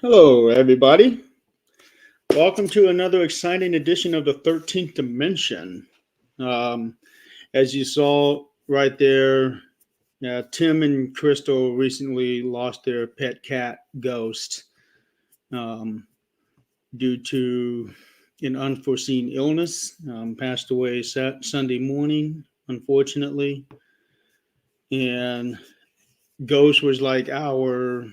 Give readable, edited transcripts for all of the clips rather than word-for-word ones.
Hello, everybody. Welcome to another exciting edition of the 13th Dimension. Um, as you saw right there, Tim and Crystal recently lost their pet cat, Ghost, um, due to an unforeseen illness. Passed away Sunday morning, unfortunately. And Ghost was like our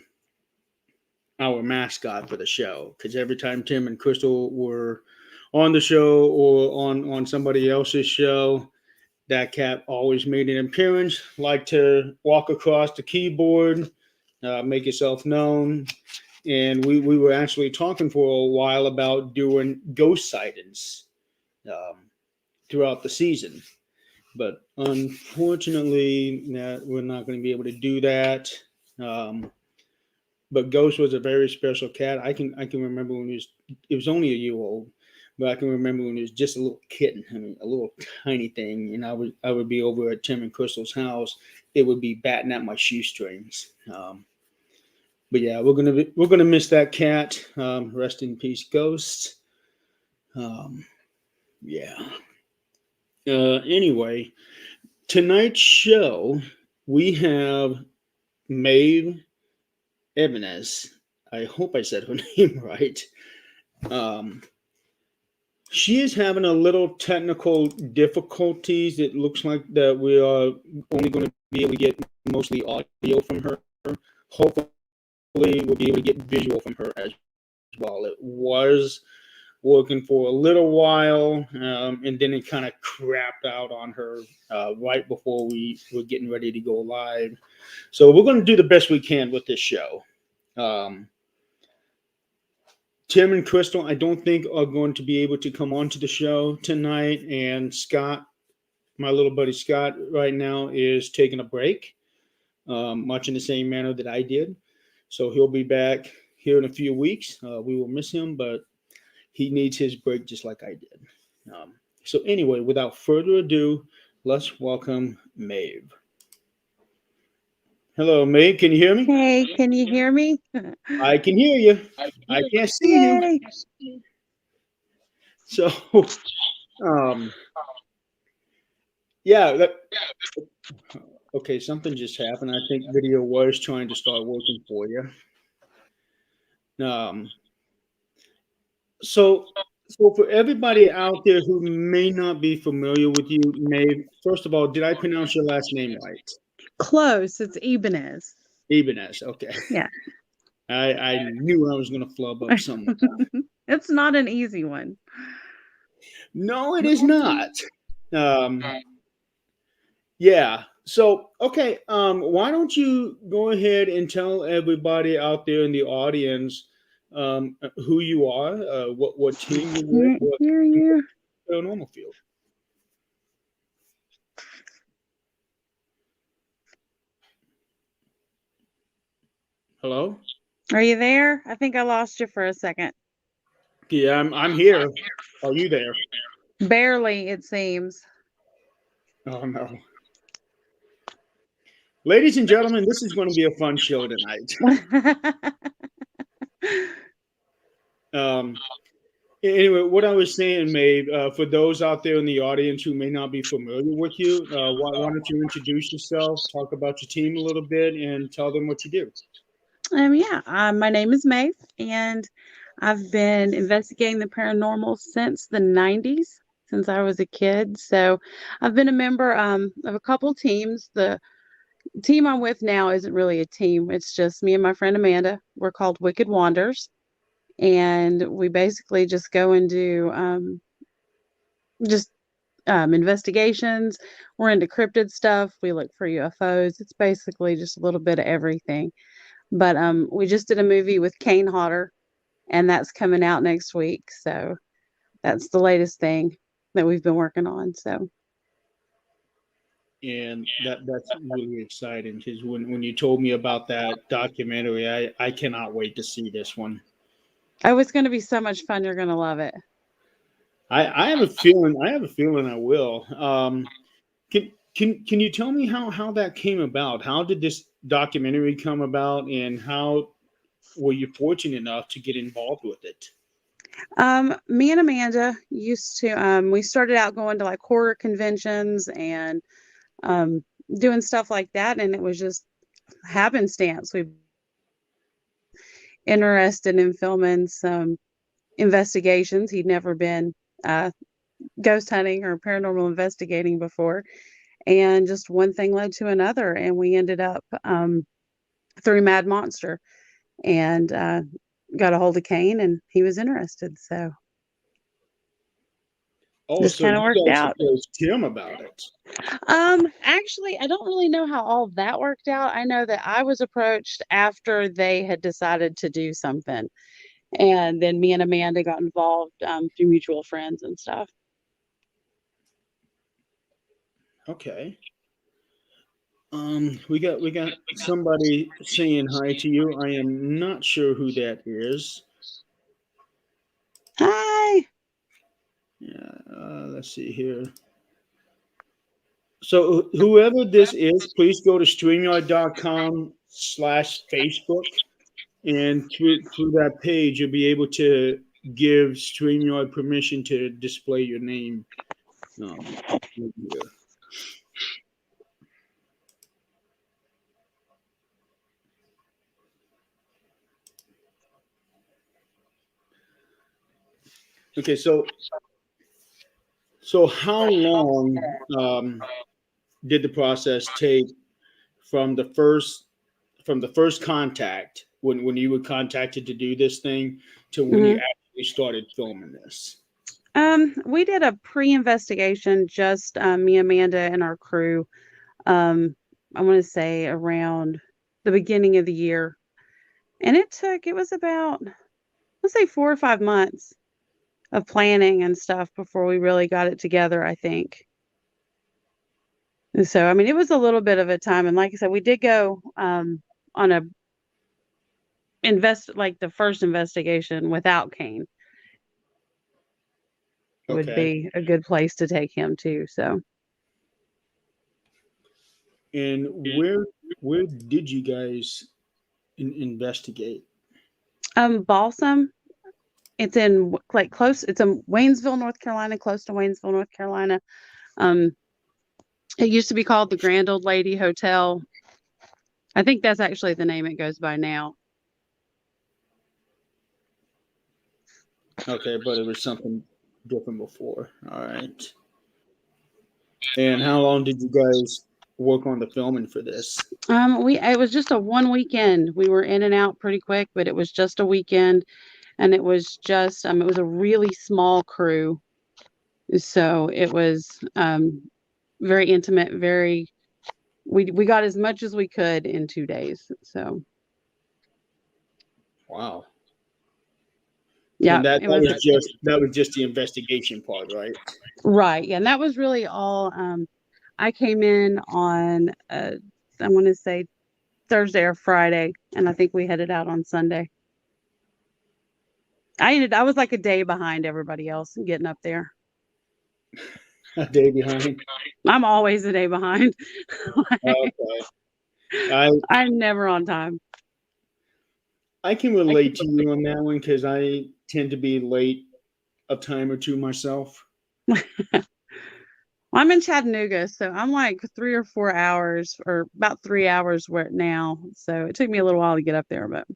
mascot for the show because every time Tim and Crystal were on the show or on somebody else's show, that cat always made an appearance, like to walk across the keyboard, make itself known. And we were actually talking for a while about doing ghost sightings um, throughout the season. But unfortunately, we're not going to be able to do that. Um, but Ghost was a very special cat. I can remember when it was only a year old, but I can remember when he was just a little kitten. I mean, a little tiny thing. And I would be over at Tim and Crystal's house. It would be batting at my shoestrings. But yeah, we're gonna miss that cat. Rest in peace, Ghost. Um, yeah. Anyway, tonight's show we have Maeve Ybanez. I hope I said her name right. Um, she is having a little technical difficulties. It looks like that we are only going to be able to get mostly audio from her. Hopefully, we'll be able to get visual from her as well. It was working for a little while, and then it kind of crapped out on her right before we were getting ready to go live. So we're going to do the best we can with this show. Um, Tim and Crystal, I don't think are going to be able to come onto the show tonight. And Scott, my little buddy Scott, right now is taking a break, much in the same manner that I did. So he'll be back here in a few weeks. We will miss him, but he needs his break just like I did. So anyway, without further ado, let's welcome Maeve. Hello, Maeve. Can you hear me? Hey, can you hear me? I can hear you. I can't see you. Yay. So, um, yeah. Okay, something just happened. I think video was trying to start working for you. Um, so, so for everybody out there who may not be familiar with you, Maeve, first of all, did I pronounce your last name right? Close. It's Ibanez. Ibanez. Okay. Yeah. I knew I was going to flub up somewhere. It's not an easy one. No, it is not. Um, yeah. So, okay. Why don't you go ahead and tell everybody out there in the audience who you are, what team you're with, Can't hear you. paranormal field. Hello. Are you there? I think I lost you for a second. Yeah, I'm here. Are you there? Barely, it seems. Oh no. Ladies and gentlemen, this is going to be a fun show tonight. Um, Anyway, what I was saying, Maeve, for those out there in the audience who may not be familiar with you, why don't you introduce yourself, talk about your team a little bit, and tell them what you do? Yeah, my name is Maeve, and I've been investigating the paranormal since the 90s, since I was a kid. So I've been a member of a couple teams. The team I'm with now isn't really a team. It's just me and my friend Amanda. We're called Wicked Wanders, and we basically just go and do just investigations. We're into cryptid stuff. We look for UFOs. It's basically just a little bit of everything. But we just did a movie with Kane, and that's coming out next week. So that's the latest thing that we've been working on. So And that's really exciting because when you told me about that documentary, I cannot wait to see this one. oh, it's going to be so much fun. You're going to love it. I have a feeling I will. Can you tell me how that came about? How did this documentary come about, and how were you fortunate enough to get involved with it? Me and Amanda used to, we started out going to like horror conventions and um, doing stuff like that. And it was just happenstance. We interested in filming some investigations. He'd never been uh, ghost hunting or paranormal investigating before. And just one thing led to another. And we ended up through Mad Monster and got a hold of Kane and he was interested. So Oh, just so kind of you worked guys out. approached him about it. Actually, I don't really know how all of that worked out. I know that I was approached after they had decided to do something. And then me and Amanda got involved through mutual friends and stuff. Okay. We got somebody saying hi to you. I am not sure who that is. Hi. Yeah, let's see here. So whoever this is, please go to StreamYard.com/Facebook, and through that page, you'll be able to give StreamYard permission to display your name in here. Okay, so how long did the process take from the first contact when you were contacted to do this thing to when you Mhm. actually started filming this? We did a pre-investigation, just me, Amanda, and our crew. I want to say around the beginning of the year, and it was about, let's say, 4 or 5 months of planning and stuff before we really got it together, I think. And so, I mean, it was a little bit of a time, and like I said, we did go on a like the first investigation without Kane. Would Okay. be a good place to take him to. So, And where did you guys investigate? Balsam. It's in like close. It's in Waynesville, North Carolina, close to Waynesville, North Carolina. Um, it used to be called the Grand Old Lady Hotel. I think that's actually the name it goes by now. Okay, but it was something different before. All right. And how long did you guys work on the filming for this? It was just a one weekend. We were in and out pretty quick, but it was just a weekend, and it was just it was a really small crew, so it was very intimate. Very we got as much as we could in 2 days. So Wow. yeah, And that, it that was was just the investigation part, right? right. Yeah, and that was really all. I came in on I want to say Thursday or Friday, and I think we headed out on Sunday. I was like a day behind everybody else getting up there. A day behind. I'm always a day behind. Okay. I I'm never on time. I can relate to you on that one because I tend to be late a time or two myself. Well, I'm in Chattanooga, so I'm like 3 or 4 hours, or about 3 hours where now. So it took me a little while to get up there, but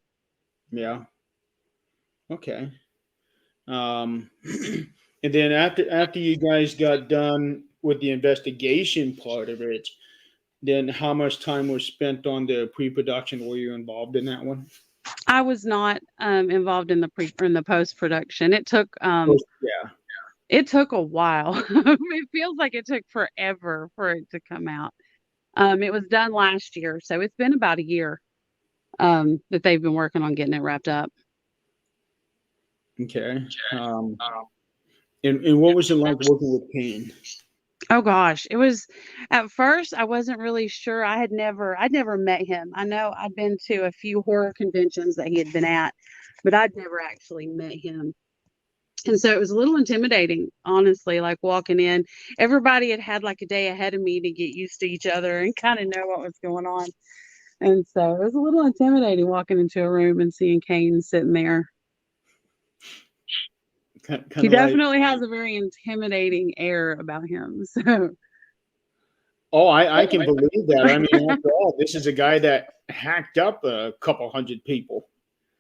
Yeah. Okay. Um, and then after you guys got done with the investigation part of it, then how much time was spent on the pre-production? Were you involved in that one? I was not involved in the post production. Yeah. It took a while. It feels like it took forever for it to come out. It was done last year, so it's been about a year that they've been working on getting it wrapped up. Okay. And what was it like working with Kane? Oh gosh, it was at first I wasn't really sure. I'd never met him. I know I'd been to a few horror conventions that he had been at, but I'd never actually met him. And so it was a little intimidating, honestly, like walking in. Everybody had had like a day ahead of me to get used to each other and kind of know what was going on. And so it was a little intimidating walking into a room and seeing Kane sitting there. Kind He of like, definitely has a very intimidating air about him. So oh, I can believe that. I mean, after all, this is a guy that hacked up a couple hundred people.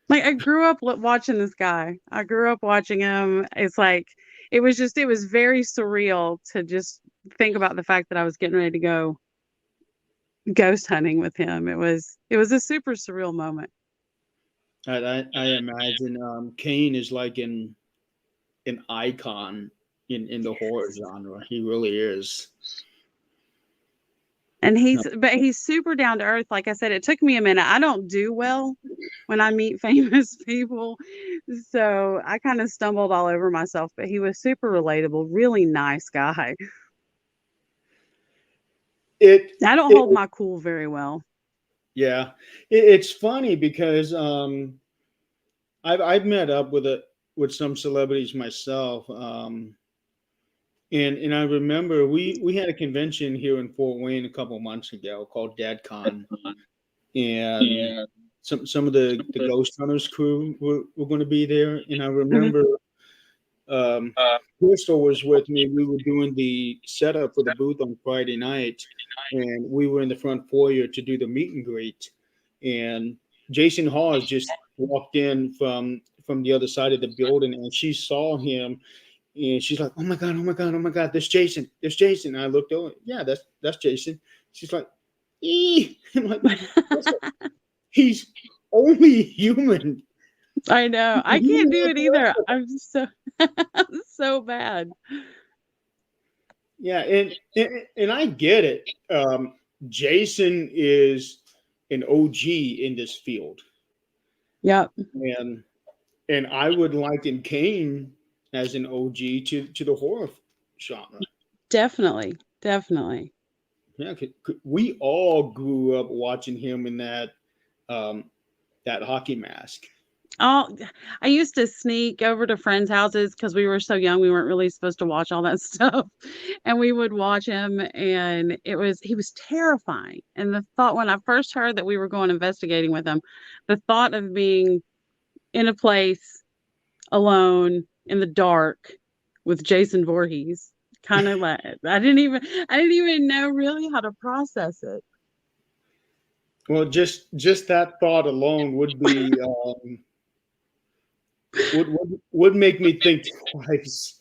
like I grew up watching this guy. I grew up watching him. It's like it was very surreal to just think about the fact that I was getting ready to go ghost hunting with him. It was a super surreal moment. I imagine Kane is like an icon in the horror genre. He really is. And he's super down to earth. Like I said, it took me a minute. I don't do well when I meet famous people. So I kind of stumbled all over myself, but he was super relatable, really nice guy. It I don't it hold my cool very well. yeah. It's funny because I've met up with some celebrities myself. And I remember we had a convention here in Fort Wayne a couple months ago called DadCon, and some of the Ghost Hunters crew were going to be there. And I Mhm. remember um, Crystal was with me. We were doing the setup for the booth on Friday night, and we were in the front foyer to do the meet and greet. And Jason Hawes just walked in from the other side of the building, and she saw him, and she's like, "Oh my god, oh my god, oh my god, there's Jason, there's Jason." And I looked over, yeah, that's Jason. She's like, "Ee," I'm like, he's only human. I know. I He can't do would it either. I'm so so bad. Yeah, and I get it. Jason is an OG in this field, Yep, and I would liken Kane as an OG to the horror genre. definitely. Definitely. Yeah, we all grew up watching him in um, that hockey mask. Oh, I used to sneak over to friends' houses because we were so young, we weren't really supposed to watch all that stuff. And we would watch him, and he was terrifying. And the thought when I first heard that we were going investigating with him, the thought of being in a place alone in the dark with Jason Voorhees kind of like I didn't even know really how to process it. Well, just that thought alone would be would make me think twice.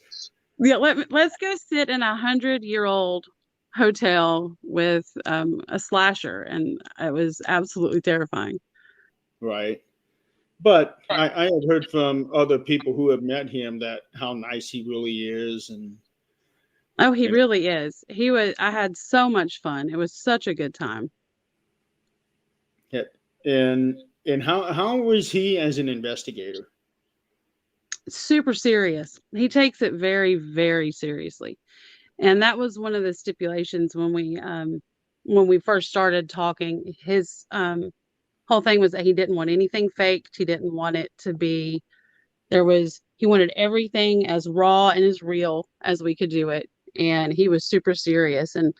Yeah, let's go sit in 100-year-old hotel with a slasher, and it was absolutely terrifying. Right. But I had heard from other people who have met him that how nice he really is, Oh, he and really is. I had so much fun. It was such a good time. and how was he as an investigator? Super serious. He takes it very, very seriously. And that was one of the stipulations when we first started talking. His whole thing was that he didn't want anything faked. He didn't want it to be he wanted everything as raw and as real as we could do it. And he was super serious. And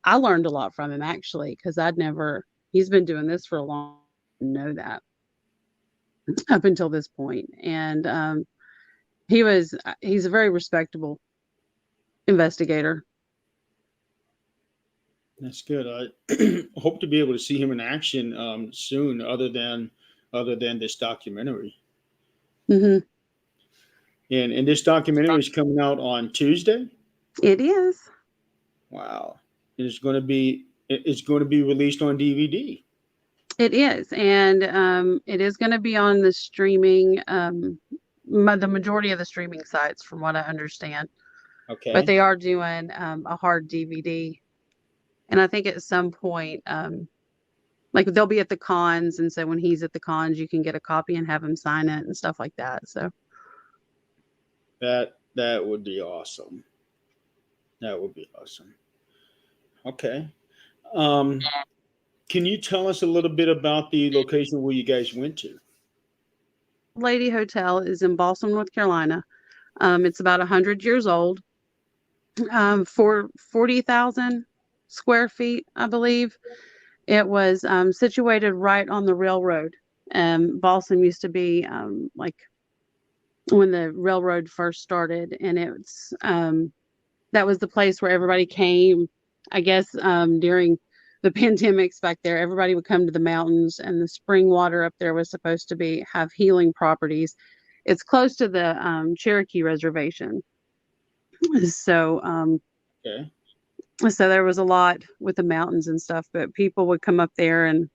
I learned a lot from him actually, because he's been doing this for a long know that up until this point. And he's a very respectable investigator. That's good. I hope to be able to see him in action soon, other than this documentary. Hmm. And this documentary is coming out on Tuesday. It is. Wow, it's going to be released on DVD. It is. And it is going to be on the streaming, the majority of the streaming sites, from what I understand. But Okay, they are doing a hard DVD. And I think at some point, like they'll be at the cons. And so when he's at the cons, you can get a copy and have him sign it and stuff like that. So that would be awesome. That would be awesome. Okay. Um, can you tell us a little bit about the location where you guys went to? Lady Hotel is in Balsam, North Carolina. It's about 100 years old, for 40,000 square feet, I believe. It was situated right on the railroad. Balsam used to be like when the railroad first started, and it's that was the place where everybody came. I guess during the pandemics back there, everybody would come to the mountains, and the spring water up there was supposed to have healing properties. It's close to the Cherokee Reservation, so Okay. so there was a lot with the mountains and stuff. But people would come up there and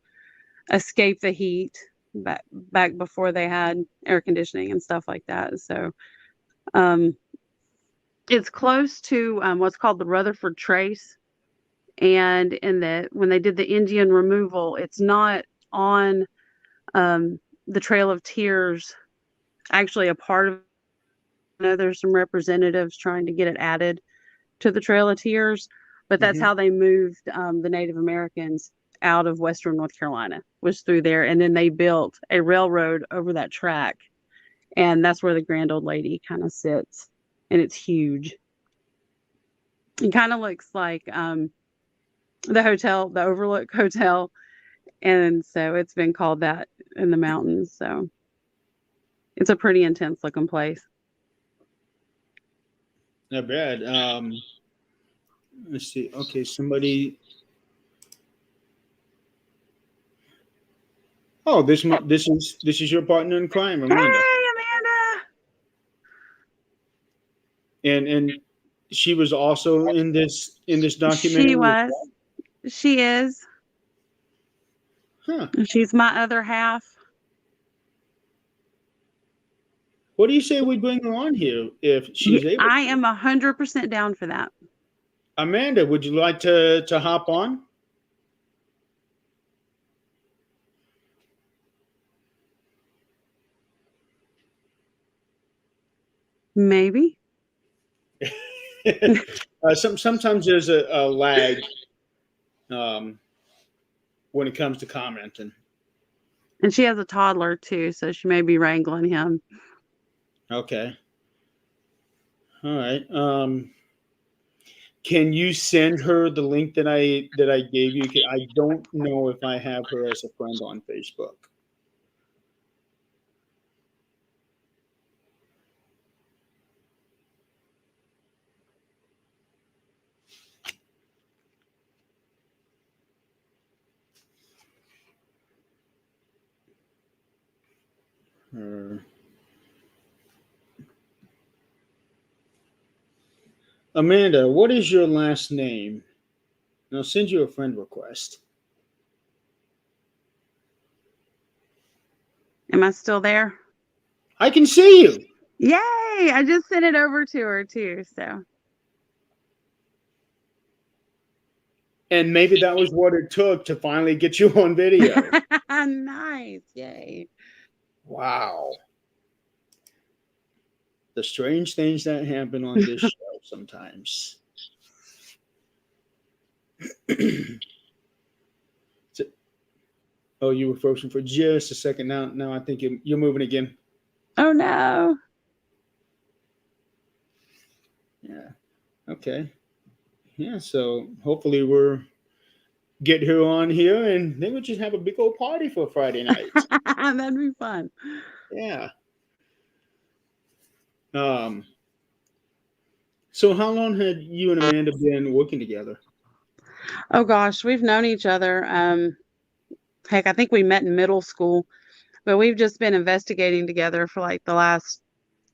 escape the heat back before they had air conditioning and stuff like that. So um, it's close to what's called the Rutherford Trace. And when they did the Indian removal, it's not on the Trail of Tears. Actually, a part of, I know there's some representatives trying to get it added to the Trail of Tears, but that's Mm-hmm. how they moved the Native Americans out of Western North Carolina, was through there. And then they built a railroad over that track. And that's where the Grand Old Lady kind of sits. And it's huge. It kind of looks like the hotel, the Overlook Hotel. And so it's been called that in the mountains. So it's a pretty intense looking place. Not bad. Let's see. Okay, somebody. Oh, this is your partner in crime, Hey, Amanda, Amanda. and she was also in this She documentary. was. She is. Huh. She's my other half. What do you say we bring her on here if she's able I to? am 100% down for that. Amanda, would you like to hop on? Maybe. Sometimes there's a lag when it comes to commenting. And she has a toddler too, so she may be wrangling him. Okay. All right. Can you send her the link that I gave you? I don't know if I have her as a friend on Facebook. Amanda, what is your last name? And I'll send you a friend request. Am I still there? I can see you. Yay! I just sent it over to her too. So. And maybe that was what it took to finally get you on video. Nice. Yay. Wow. The strange things that happen on this show sometimes. Oh, you were frozen for just a second. Now I think you're moving again. Oh no. Yeah. Okay. Yeah. So hopefully we're get her on here, and then we just have a big old party for Friday night. That'd be fun. Yeah. So how long had you and Amanda been working together? Oh gosh, we've known each other. Heck, I think we met in middle school, but we've just been investigating together for like the last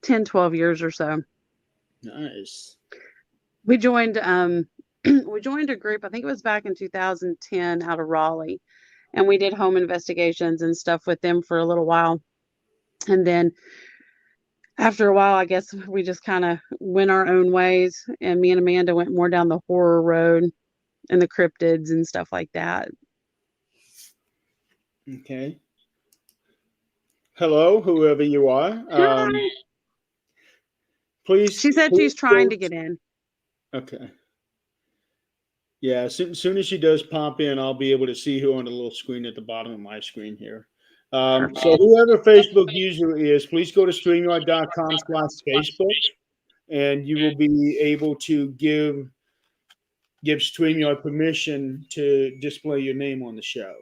10, 12 years or so. Nice. We joined we joined a group, I think it was back in 2010 out of Raleigh, and we did home investigations and stuff with them for a little while. And then after a while, I guess we just kind of went our own ways, and me and Amanda went more down the horror road and the cryptids and stuff like that. Okay. Hello, whoever you are. Hi. Please. She said she's trying to get in. Okay. Yeah, as soon as she does pop in, I'll be able to see her on the little screen at the bottom of my screen here. So whoever Facebook user is, please go to StreamYard.com/Facebook, and you will be able to give give StreamYard permission to display your name on the show.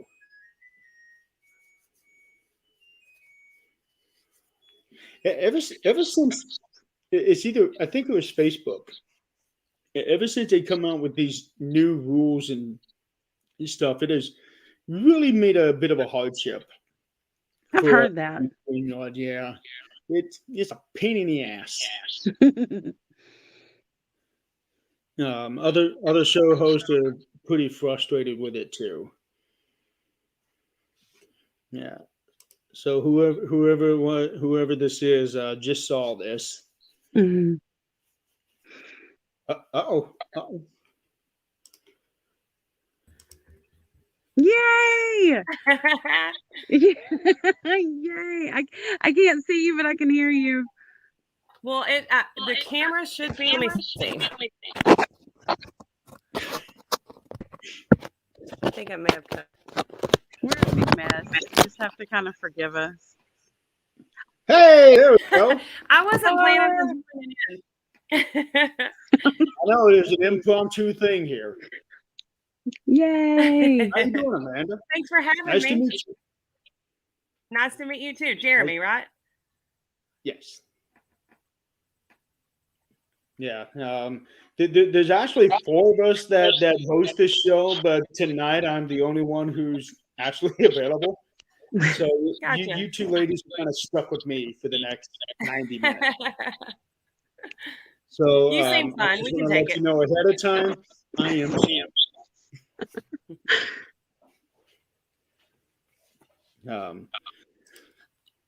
Ever since it's either I think it was Facebook. Ever since they come out with these new rules and stuff, it has really made a bit of a hardship. I've heard that. StreamYard, yeah, it's a pain in the ass. Other show hosts are pretty frustrated with it too. Yeah. So whoever this is just saw this. Mhm. Uh-oh. Yay! Yay! I can't see you, but I can hear you. Well, the camera should be. Let me see. I think I may have cut. We're a big mess. You just have to kind of forgive us. Hey, there we go. I wasn't planning on joining in. I know there's an impromptu thing here. Yay! How you doing, Amanda? Thanks for having Nice me. to meet you. Nice to meet you too, Jeremy. Right? Yes. Yeah. There's actually 4 of us that host this show, but tonight I'm the only one who's actually available. So Gotcha. you 2 ladies are kind of stuck with me for the next 90 minutes. So You seem fun. I just We can want to take let it. you know ahead of time, I am Sam.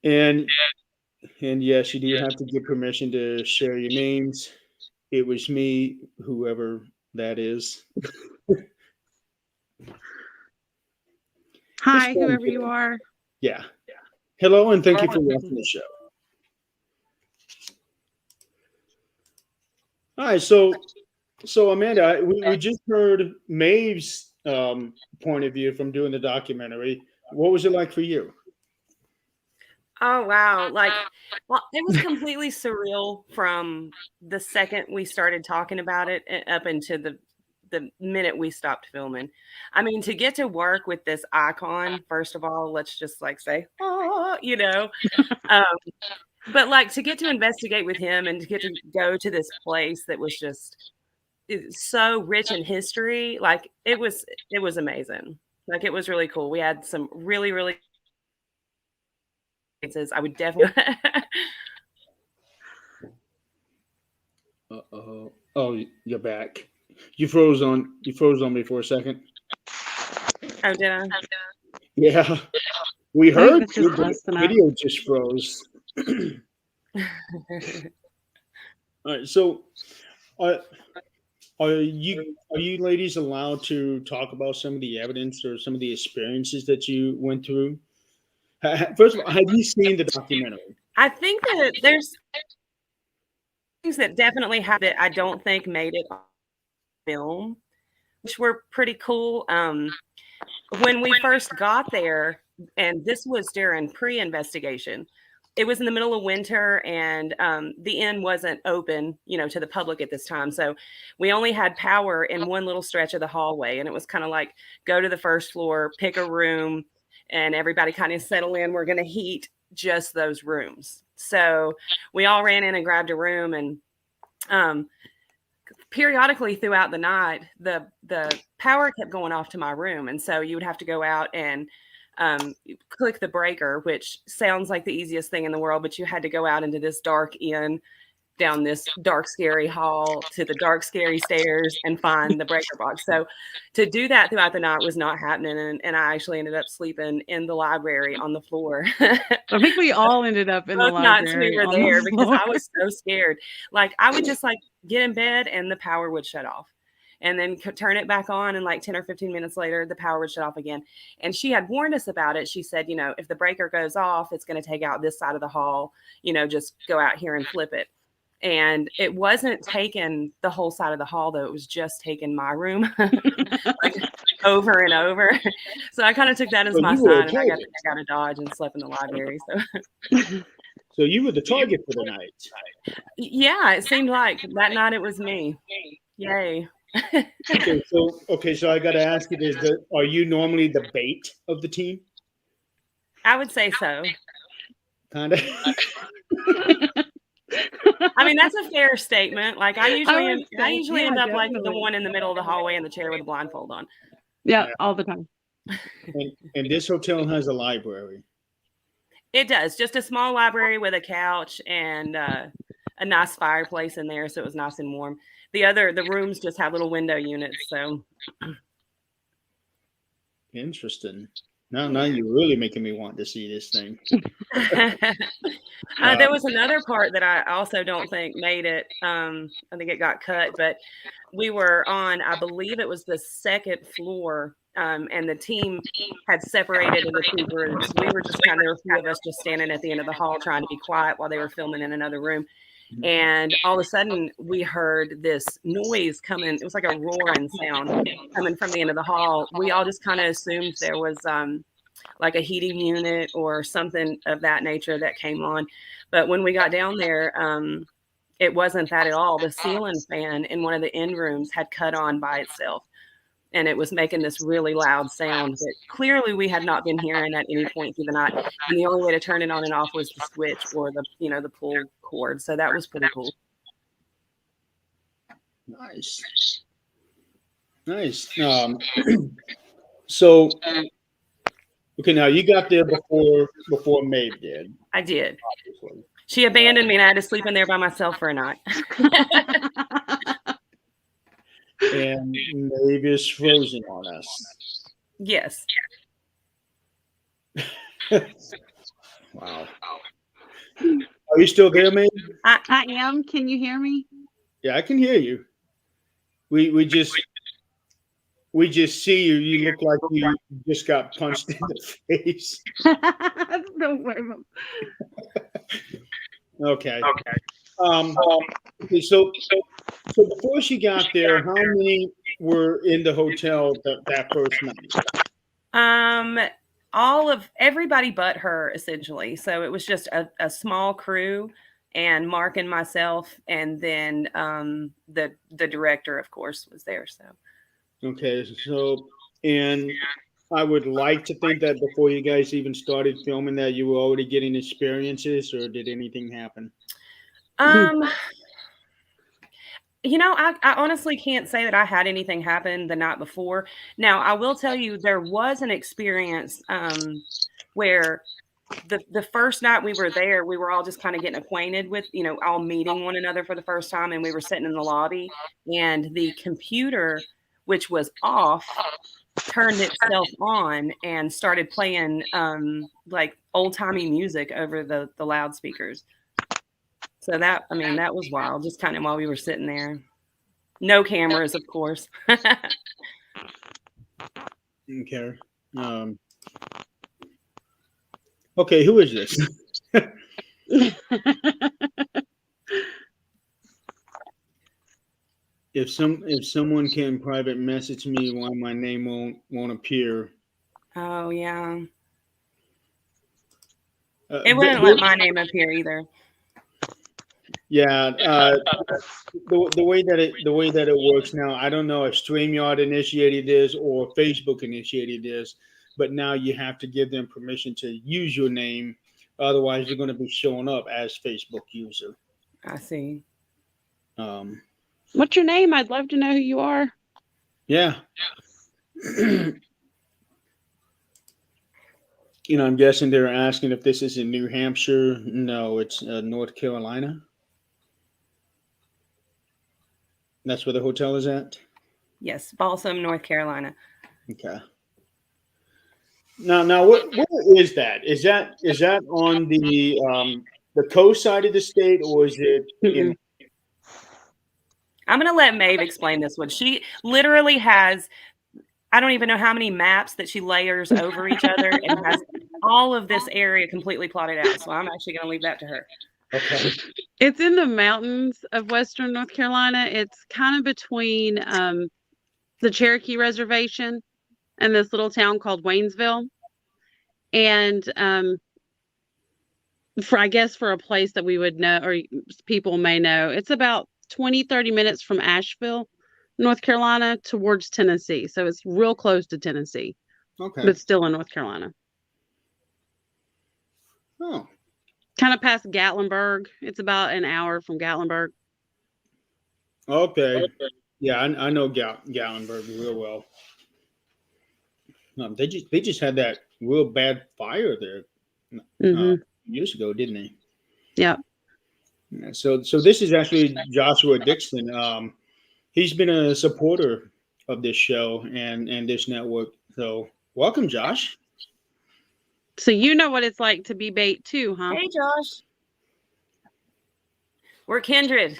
And yes, you do have to get permission to share your names. It was me, whoever that is. Hi, whoever you are. Yeah. Hello, and thank you for watching the show. All right, so Amanda, we just heard Maeve's point of view from doing the documentary. What was it like for you? Oh wow! Well, it was completely surreal from the second we started talking about it up into the minute we stopped filming. I mean, to get to work with this icon, first of all, let's just say, oh, but to get to investigate with him and to get to go to this place that was just so rich in history, it was amazing. It was really cool. We had some really, really. I would definitely. Oh, you're back. You froze on me for a second. Oh, did I? Yeah, we heard the video just froze. All right, so are you ladies allowed to talk about some of the evidence or some of the experiences that you went through? First of all, have you seen the documentary? I think that there's things that definitely have that I don't think made it on film, which were pretty cool. When we first got there, and this was during pre-investigation, it was in the middle of winter, and the inn wasn't open, to the public at this time. So we only had power in one little stretch of the hallway, and it was kind of like go to the first floor, pick a room, and everybody kind of settle in. We're going to heat just those rooms. So we all ran in and grabbed a room, and periodically throughout the night, the power kept going off to my room. And so you would have to go out and click the breaker, which sounds like the easiest thing in the world, but you had to go out into this dark inn, down this dark, scary hall to the dark, scary stairs and find the breaker box. So to do that throughout the night was not happening. And I actually ended up sleeping in the library on the floor. I think we all ended up in the library. We were there because I was so scared. I would just get in bed and the power would shut off. And then turn it back on, and 10 or 15 minutes later, the power would shut off again. And she had warned us about it. She said, if the breaker goes off, it's going to take out this side of the hall, just go out here and flip it. And it wasn't taking the whole side of the hall, though. It was just taking my room over and over. So I kind of took that as my sign, and I got to check out of Dodge and slept in the library. So you were the target for the night. Yeah, it seemed like that night it was me. Yay. So I got to ask you this: are you normally the bait of the team? I would say so. Kind of. I mean, that's a fair statement. Like I usually end up like the definitely. one in the middle of the hallway in the chair with a blindfold on. Yeah, all the time. And this hotel has a library. It does. Just a small library with a couch and a nice fireplace in there, so it was nice and warm. The rooms just have little window units, so Interesting. Now you're really making me want to see this thing. there was another part that I also don't think made it. I think it got cut, but we were on, I believe it was the second floor, and the team had separated into two groups. We were just there were a few of us just standing at the end of the hall trying to be quiet while they were filming in another room. And all of a sudden we heard this noise coming. It was like a roaring sound coming from the end of the hall. We all just kind of assumed there was like a heating unit or something of that nature that came on. But when we got down there, it wasn't that at all. The ceiling fan in one of the end rooms had cut on by itself, and it was making this really loud sound that clearly we had not been hearing at any point through the night. And the only way to turn it on and off was the switch or the pull cord. So that was pretty cool. Nice. So, okay, now you got there before Maeve did. I did. Obviously. She abandoned me, and I had to sleep in there by myself for a night. And Maeve is frozen on us. Yes. Wow. Are you still there, Maeve? I am. Can you hear me? Yeah, I can hear you. We just see you. You look like you just got punched in the face. Don't worry. Okay. Okay. So before she got there, how many were in the hotel that first night? Everybody but her, essentially. So it was just a small crew, and Mark and myself, and then the director, of course, was there. So okay, and I would like to think that before you guys even started filming that you were already getting experiences, or did anything happen? I honestly can't say that I had anything happen the night before. Now, I will tell you there was an experience where the first night we were there, we were all just kind of getting acquainted with, all meeting one another for the first time. And we were sitting in the lobby, and the computer, which was off, turned itself on and started playing like old timey music over the loudspeakers. So that was wild, just kind of while we were sitting there. No cameras, of course. Okay. Okay, who is this? If someone can private message me why my name won't appear. Oh yeah. It wouldn't let my name appear either. Yeah, the way that it works now, I don't know if StreamYard initiated this or Facebook initiated this, but now you have to give them permission to use your name, otherwise you're going to be showing up as Facebook user. I see. What's your name? I'd love to know who you are. Yeah. I'm guessing they're asking if this is in New Hampshire. No, it's North Carolina. That's where the hotel is at? Yes, Balsam, North Carolina. Okay. Now, what is that? Is that on the coast side of the state, or is it in? I'm going to let Maeve explain this one. She literally has, I don't even know how many maps that she layers over each other, and has all of this area completely plotted out. So I'm actually going to leave that to her. Okay. It's in the mountains of Western North Carolina. It's kind of between the Cherokee Reservation and this little town called Waynesville. And for a place that we would know, or people may know, it's about 20-30 minutes from Asheville. North Carolina, towards Tennessee. So it's real close to Tennessee, Okay. but still in North Carolina. Oh. Kind of past Gatlinburg. It's about an hour from Gatlinburg. Okay. Yeah, I know Gallenberg real well. They just had that real bad fire there years ago, didn't they? Yeah. Yeah, so this is actually Joshua Dixon. He's been a supporter of this show and this network. So welcome, Josh. So you know what it's like to be bait too, huh? Hey, Josh. We're kindred.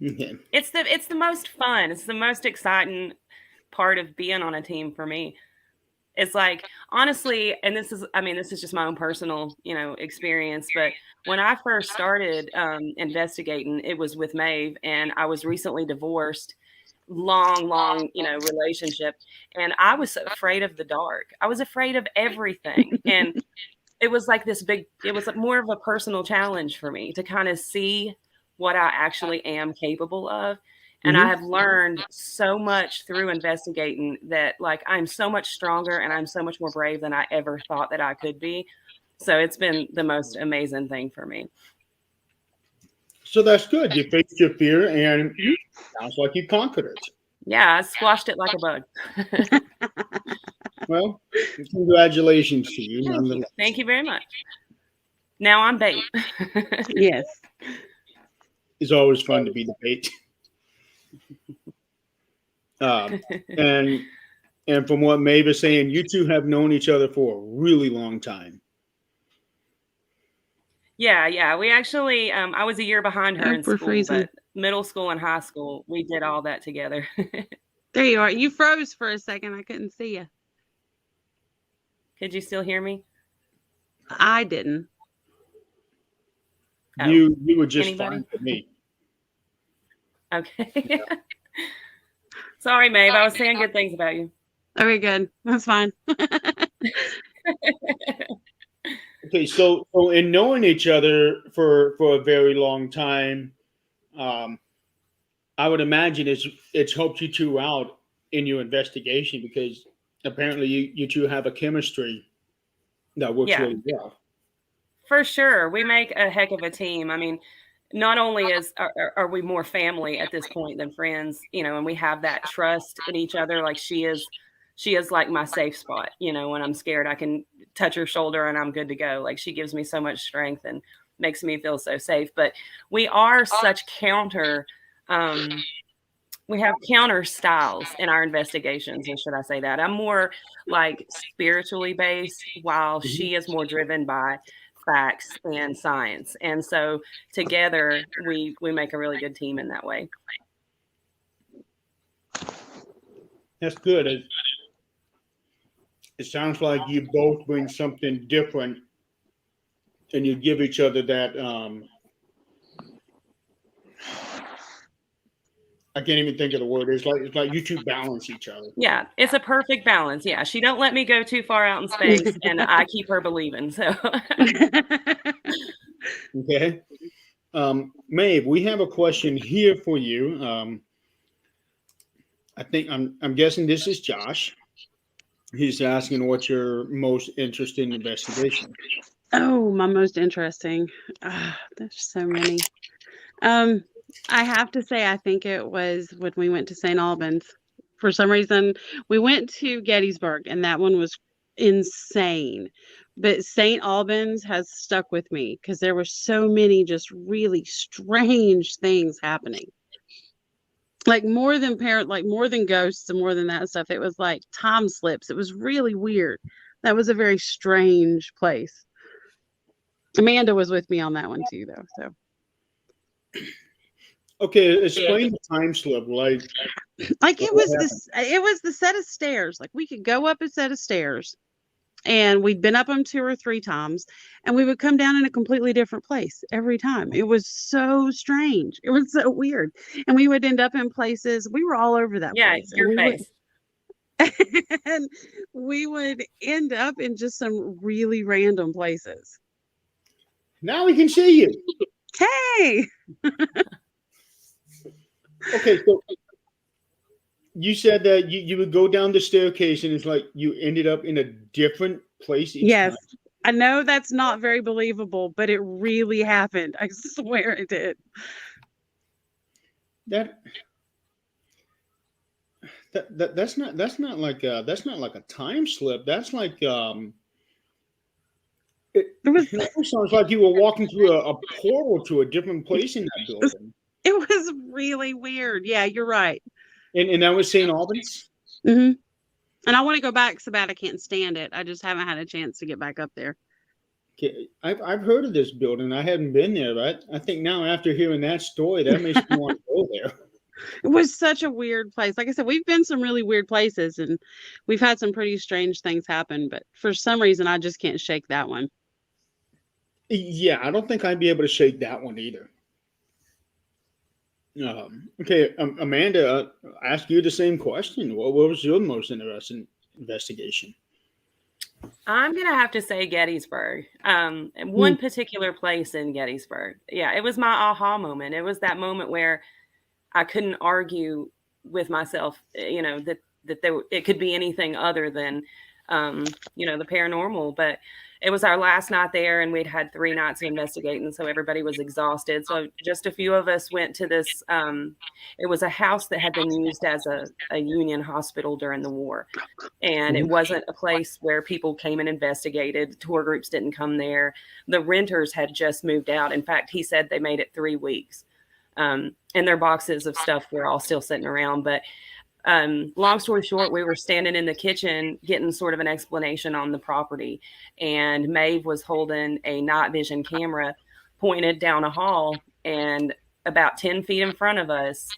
Okay. It's the most fun. It's the most exciting part of being on a team for me. It's like, honestly, and this is just my own personal, experience, but when I first started investigating, it was with Maeve, and I was recently divorced, long, relationship, and I was afraid of the dark. I was afraid of everything. And it was like it was more of a personal challenge for me to kind of see what I actually am capable of. And I have learned so much through investigating that, like, I'm so much stronger and I'm so much more brave than I ever thought that I could be. So it's been the most amazing thing for me. So that's good. You faced your fear, and sounds like you conquered it. Yeah, I squashed it like a bug. Well, congratulations to you. Nonetheless. Thank you very much. Now I'm bait. Yes. It's always fun to be the bait. And from what Maeve is saying, you two have known each other for a really long time. Yeah. We actually, I was a year behind her in we're school, freezing. but middle school and high school, we did all that together. There you are. You froze for a second. I couldn't see you. Could you still hear me? I didn't. Oh. You were just Anybody? fine for me. Okay. Sorry, Maeve. I was saying good things about you. Okay, good. That's fine. Okay, so in knowing each other for a very long time, I would imagine it's helped you two out in your investigation, because apparently you two have a chemistry that works really well. For sure. We make a heck of a team. I mean, not only are we more family at this point than friends, and we have that trust in each other. Like, she is like my safe spot. When I'm scared, I can touch her shoulder and I'm good to go. Like, she gives me so much strength and makes me feel so safe. But we are such we have counter styles in our investigations, or should I say that? I'm more like spiritually based, while she is more driven by facts and science. And so together we make a really good team in that way. That's good. It sounds like you both bring something different, and you give each other that. I can't even think of the word. It's like you two balance each other. Yeah, it's a perfect balance. Yeah, she don't let me go too far out in space, and I keep her believing. So. Okay. Maeve, we have a question here for you. I'm guessing this is Josh. He's asking what's your most interesting investigation. Oh, my most interesting. There's so many. I have to say, I think it was when we went to St. Albans. For some reason, we went to Gettysburg, and that one was insane. But St. Albans has stuck with me because there were so many just really strange things happening. Like more than ghosts and more than that stuff. It was like time slips. It was really weird. That was a very strange place. Amanda was with me on that one too, though. So. Okay, explain the time slip. Like it was the set of stairs. Like, we could go up a set of stairs, and we'd been up them 2 or 3 times, and we would come down in a completely different place every time. It was so strange. It was so weird. And we would end up in places. We were all over that place. Your face. And we would end up in just some really random places. Now we can see you. Hey. Okay, so you said that you would go down the staircase and it's like you ended up in a different place each Yes. time. I know that's not very believable, but it really happened. I swear it did. That's not like a time slip. That's like It was it almost sounds like you were walking through a portal to a different place in that building. it was really weird. Yeah, you're right. And that was St. Albans? Hmm. And I want to go back so bad I can't stand it. I just haven't had a chance to get back up there. Okay, I've heard of this building. I hadn't been there, but I think now after hearing that story, that makes me want to go there. It was such a weird place. Like I said, we've been some really weird places and we've had some pretty strange things happen, but for some reason I just can't shake that one. Yeah, I don't think I'd be able to shake that one either. Okay, Amanda, I ask you the same question. What was your most interesting investigation? I'm going to have to say Gettysburg. One particular place in Gettysburg. Yeah, it was my aha moment. It was that moment where I couldn't argue with myself, that it could be anything other than, the paranormal. But it was our last night there, and we'd had 3 nights of investigating, so everybody was exhausted. So just a few of us went to this. It was a house that had been used as a Union hospital during the war, and it wasn't a place where people came and investigated. Tour groups didn't come there. The renters had just moved out. In fact, he said they made it 3 weeks. And their boxes of stuff were all still sitting around. But long story short, we were standing in the kitchen getting sort of an explanation on the property. And Maeve was holding a night vision camera pointed down a hall. And about 10 feet in front of us,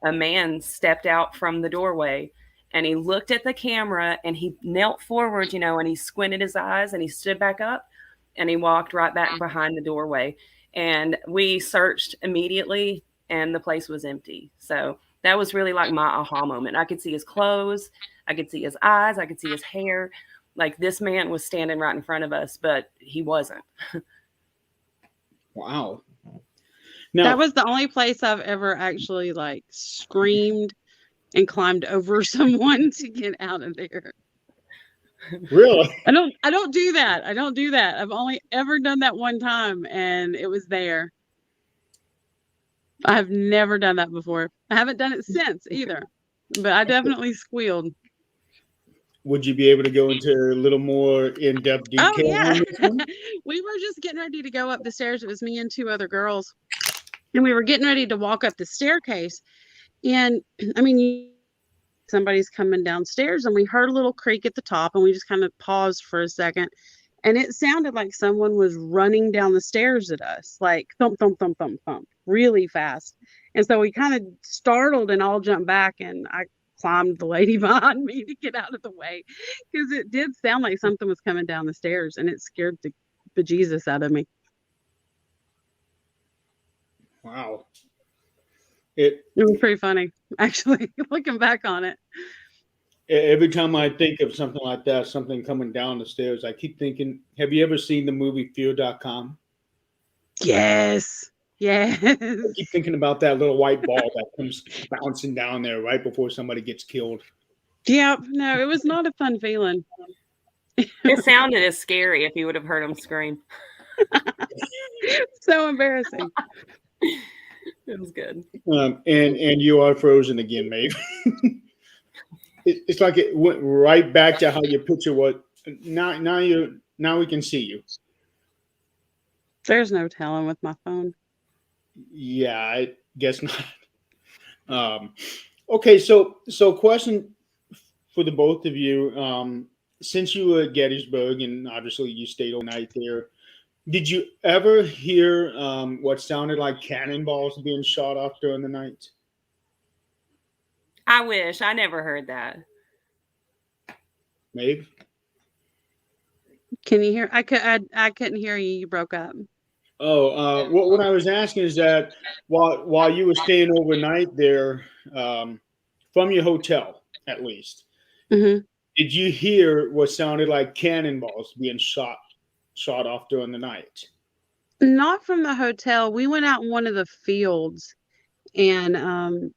a man stepped out from the doorway. And he looked at the camera and he knelt forward, and he squinted his eyes and he stood back up and he walked right back behind the doorway. And we searched immediately and the place was empty. So that was really like my aha moment. I could see his clothes. I could see his eyes. I could see his hair. Like this man was standing right in front of us, but he wasn't. Wow. That was the only place I've ever actually like screamed and climbed over someone to get out of there. Really? I don't do that. I don't do that. I've only ever done that one time and it was there. I've never done that before. I haven't done it since either, but I definitely squealed. Would you be able to go into a little more in-depth detail? Oh, yeah. We were just getting ready to go up the stairs. It was me and 2 other girls. And we were getting ready to walk up the staircase. And I mean, somebody's coming downstairs and we heard a little creak at the top and we just kind of paused for a second. And it sounded like someone was running down the stairs at us, like thump, thump, thump, thump, thump, really fast. And so we kind of startled and all jumped back. And I climbed the lady behind me to get out of the way because it did sound like something was coming down the stairs and it scared the bejesus out of me. Wow. It was pretty funny, actually, looking back on it. Every time I think of something like that, something coming down the stairs, I keep thinking, have you ever seen the movie Fear.com? Yes. Yes. I keep thinking about that little white ball that comes bouncing down there right before somebody gets killed. Yeah, no, it was not a fun feeling. It sounded as scary if you would have heard him scream. So embarrassing. It was good. And you are frozen again, Maeve. It's like it went right back to how your picture was. Now we can see you. There's no telling with my phone. Yeah, I guess not. Okay, so question for the both of you. Since you were at Gettysburg and obviously you stayed all night there, did you ever hear what sounded like cannonballs being shot off during the night? I wish. I never heard that. Maeve? Can you hear? I couldn't hear you. You broke up. Oh, what I was asking is that while you were staying overnight there, from your hotel at least, Mm-hmm. did you hear what sounded like cannonballs being shot off during the night? Not from the hotel. We went out in one of the fields, and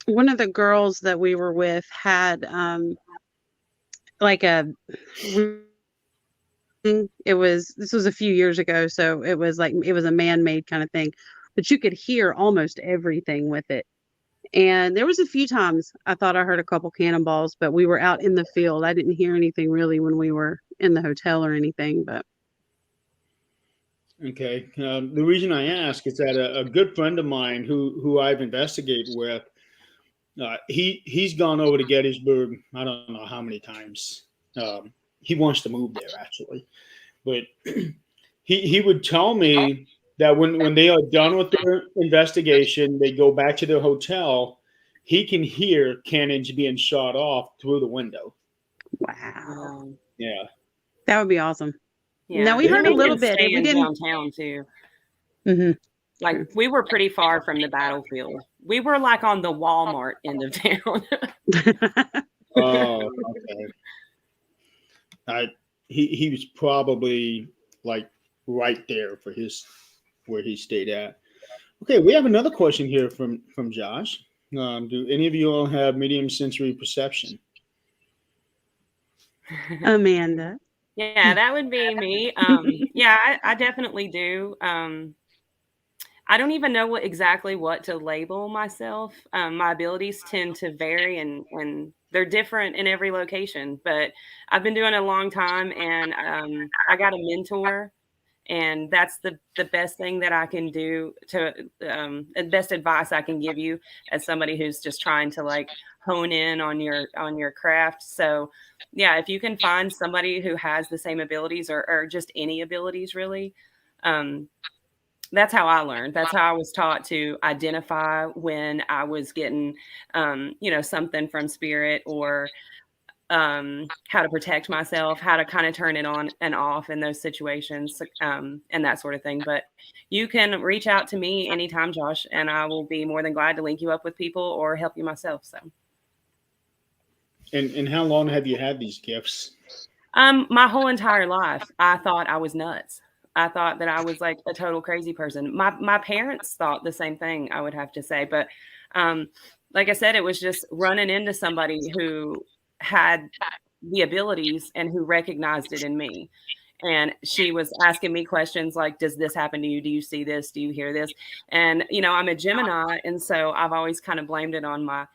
one of the girls that we were with had like a this was a few years ago, so it was a man-made kind of thing, but you could hear almost everything with it. And there was a few times I thought I heard a couple cannonballs, but we were out in the field. I didn't hear anything really when we were in the hotel or anything, but Okay. The reason I ask is that a good friend of mine who I've investigated with, he's gone over to Gettysburg. I don't know how many times. He wants to move there actually, but he would tell me that when they are done with their investigation, they go back to their hotel. He can hear cannons being shot off through the window. wow. Yeah. That would be awesome. Yeah. No, we heard a little bit. We We didn't. downtown too. Mhm. Like we were pretty far from the battlefield. We were like on the Walmart end of town. Oh, okay. He was probably like right there for where he stayed at. Okay, we have another question here from Josh. Do any of you all have medium sensory perception? Amanda. Yeah, that would be me. Yeah, I definitely do. I don't even know exactly what to label myself. My abilities tend to vary and they're different in every location, but I've been doing it a long time, and I got a mentor, and that's the best thing that I can do to the best advice I can give you as somebody who's just trying to like hone in on your craft. So yeah, if you can find somebody who has the same abilities or just any abilities really, that's how I learned. That's how I was taught to identify when I was getting, something from spirit, or how to protect myself, how to kind of turn it on and off in those situations, and that sort of thing. But you can reach out to me anytime, Josh, and I will be more than glad to link you up with people or help you myself. So. And how long have you had these gifts? My whole entire life, I thought I was nuts. I thought that I was like a total crazy person. My parents thought the same thing, I would have to say. But like I said, it was just running into somebody who had the abilities and who recognized it in me. And she was asking me questions like, does this happen to you? Do you see this? Do you hear this? And, I'm a Gemini. And so I've always kind of blamed it on my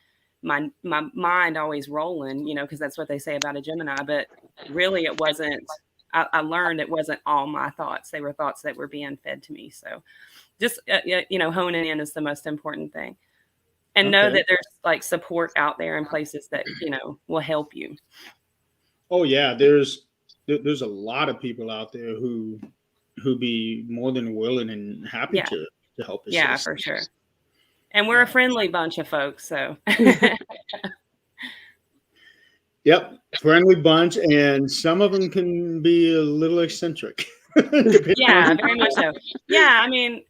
mind always rolling, because that's what they say about a Gemini. But really it wasn't. I learned it wasn't all my thoughts. They were thoughts that were being fed to me. So just, honing in is the most important thing. And know that there's like support out there in places that, will help you. Oh yeah. There's a lot of people out there who be more than willing and happy to help us. Yeah, for sure. And we're a friendly bunch of folks. So yep, friendly bunch, and some of them can be a little eccentric. Yeah, very much so. Yeah, I mean,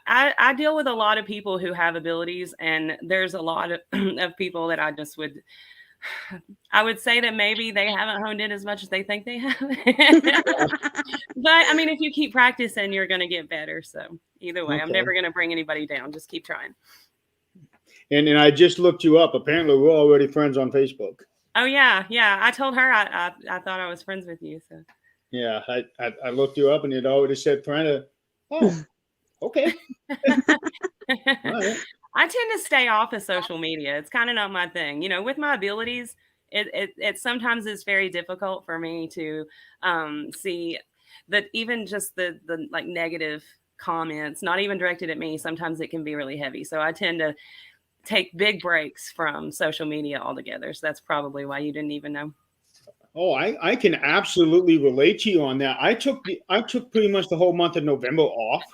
I deal with a lot of people who have abilities, and there's a lot of people that I would say that maybe they haven't honed in as much as they think they have. But I mean, if you keep practicing, you're going to get better. So either way, I'm never going to bring anybody down. Just keep trying. And I just looked you up. Apparently, we're already friends on Facebook. Oh yeah. I told her I thought I was friends with you. So yeah, I looked you up and it already said friend. Oh, okay. All right. I tend to stay off of social media. It's kind of not my thing. With my abilities, it sometimes is very difficult for me to see that even just the like negative comments, not even directed at me. Sometimes it can be really heavy. So I tend to take big breaks from social media altogether. So that's probably why you didn't even know. Oh, I can absolutely relate to you on that. I took pretty much the whole month of November off.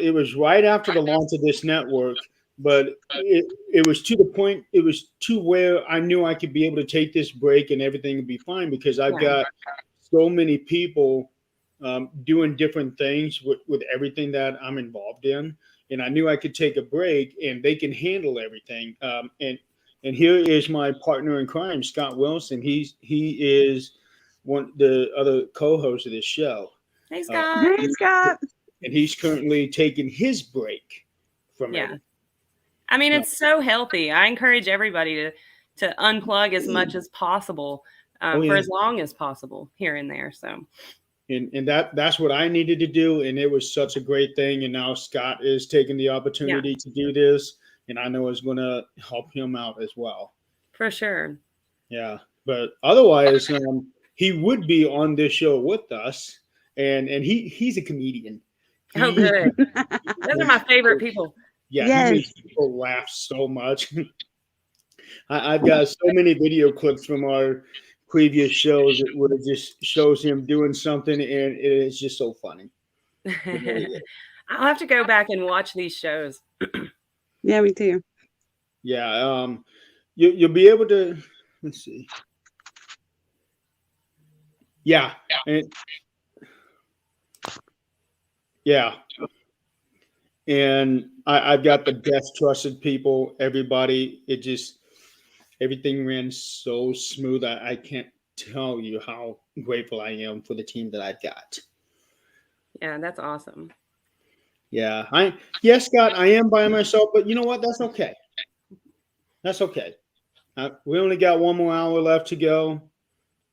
It was right after the launch of this network, but it was to the point, it was to where I knew I could be able to take this break and everything would be fine, because I've got so many people doing different things with everything that I'm involved in. And I knew I could take a break and they can handle everything. And here is my partner in crime, Scott Wilson. He is the other co-host of this show. Hey, Scott. Hey, Scott. and he's currently taking his break from Yeah. everything. I mean, it's so healthy. I encourage everybody to unplug as much as possible for as long as possible here and there. So, and that's what I needed to do, and it was such a great thing. And now Scott is taking the opportunity to do this, and I know it's going to help him out as well. For sure. Yeah, but otherwise, he would be on this show with us, and he's a comedian. Oh, good. Those are my favorite people. Yeah, Yes. he makes people laugh so much. I've got so many video clips from our previous shows where it just shows him doing something, and it is just so funny. Really I'll have to go back and watch these shows. Yeah, me too. Yeah, you'll be able to. Let's see. Yeah, and I've got the best trusted people. Everybody, everything ran so smooth. I can't tell you how grateful I am for the team that I've got. Yeah, that's awesome. Yeah, yes, Scott, I am by myself, but you know what? That's okay. That's okay. We only got 1 more hour left to go.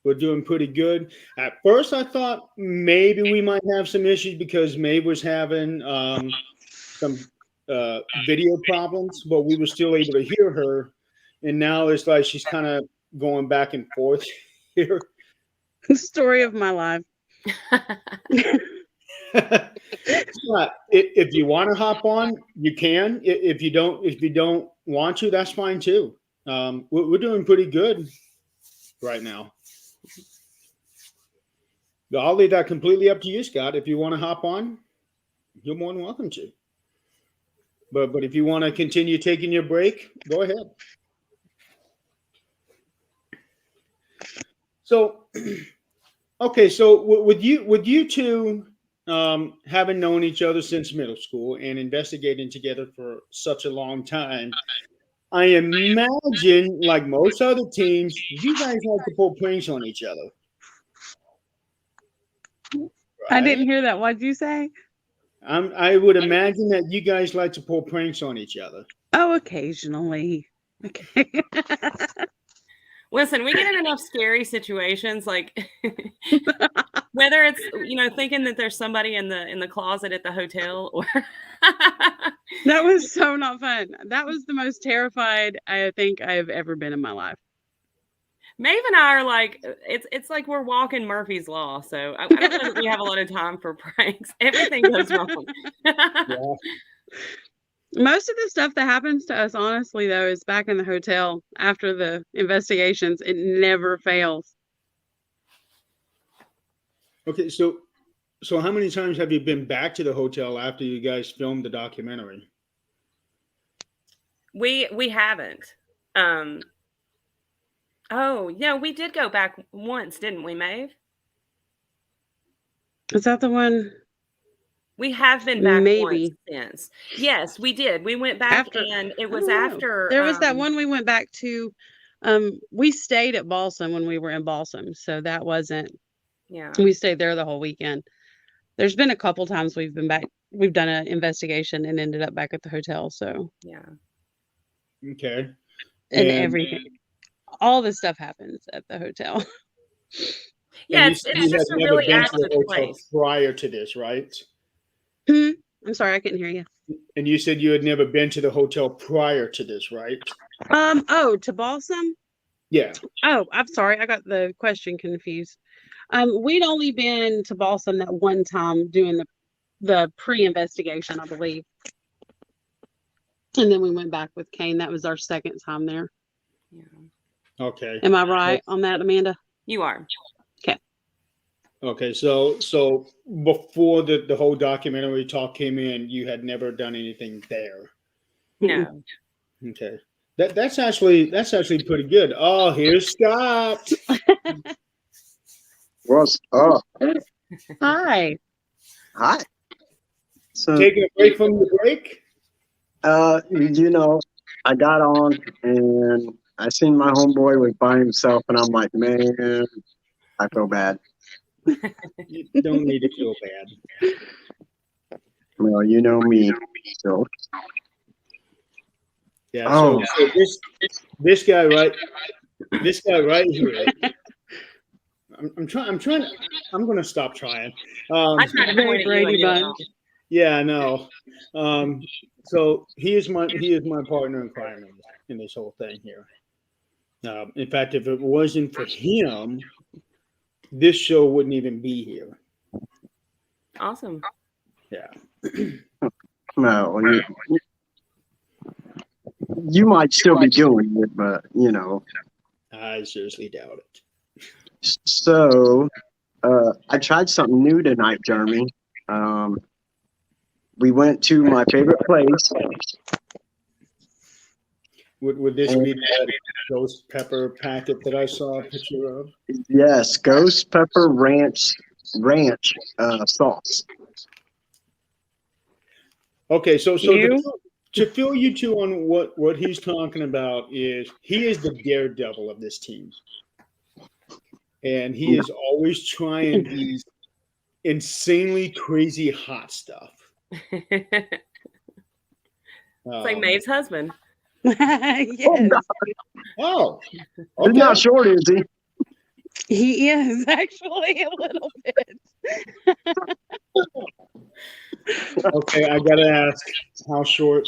We're doing pretty good. At first, I thought maybe we might have some issues because Maeve was having some video problems, but we were still able to hear her. And now it's like she's kind of going back and forth here. Story of my life. If you want to hop on, you can. If you don't want to, that's fine too. We're doing pretty good right now. I'll leave that completely up to you, Scott. If you want to hop on, you're more than welcome to. But if you want to continue taking your break, go ahead. So, okay. So with you two having known each other since middle school and investigating together for such a long time, I imagine, like most other teams, you guys like to pull pranks on each other. Right? I didn't hear that. What'd you say? I would imagine that you guys like to pull pranks on each other. Oh, occasionally. Okay. Listen, we get in enough scary situations, like whether it's thinking that there's somebody in the closet at the hotel, or That was so not fun. That was the most terrified I think I've ever been in my life. Maeve and I are like, it's like we're walking Murphy's Law. So I don't know that we have a lot of time for pranks. Everything goes wrong. Yeah. Most of the stuff that happens to us, honestly, though, is back in the hotel after the investigations. It never fails. Okay, so how many times have you been back to the hotel after you guys filmed the documentary? We haven't. Oh, yeah, we did go back once, didn't we, Maeve? Is that the one? We have been back Maybe. once since. Yes, we did. We went back and it was after. There was that one we went back to. We stayed at Balsam when we were in Balsam, so that wasn't. Yeah. We stayed there the whole weekend. There's been a couple times we've been back. We've done an investigation and ended up back at the hotel. So yeah. Okay. And everything. All this stuff happens at the hotel. Yeah, it's just a really active place. Prior to this, right? I'm sorry, I couldn't hear you. And you said you had never been to the hotel prior to this, right? Oh, to Balsam? Yeah. Oh, I'm sorry, I got the question confused. We'd only been to Balsam that one time doing the pre-investigation, I believe. And then we went back with Kane. That was our second time there. Yeah. Okay. Am I right on that, Amanda? You are. Okay. Okay, so before the whole documentary talk came in, you had never done anything there. No. Okay. That's actually pretty good. Oh, here's Scott. What's up? Hi. Hi. So Taking a break from the break? I got on and I seen my homeboy was by himself and I'm like, man, I feel bad. You don't need to feel bad. Well, you know me. So, Yeah. Oh. So this guy right here. I'm trying. I'm going to stop trying. I try to Very point at you Brady and you Bunch. don't. Yeah, I know. So he is my partner in crime in this whole thing here. In fact, if it wasn't for him, this show wouldn't even be here. Awesome. Yeah. no, you might still be doing it, but you know. I seriously doubt it. So, I tried something new tonight, Jeremy. We went to my favorite place. Would this be that ghost pepper packet that I saw a picture of? Yes, Ghost Pepper Ranch sauce. Okay, so You? to fill you two on what he's talking about is he is the daredevil of this team. And he is always trying these insanely crazy hot stuff. It's like Maeve's husband. Yes, Oh, He's okay. not short, is he? he is actually a little bit. Okay, I gotta ask, how short?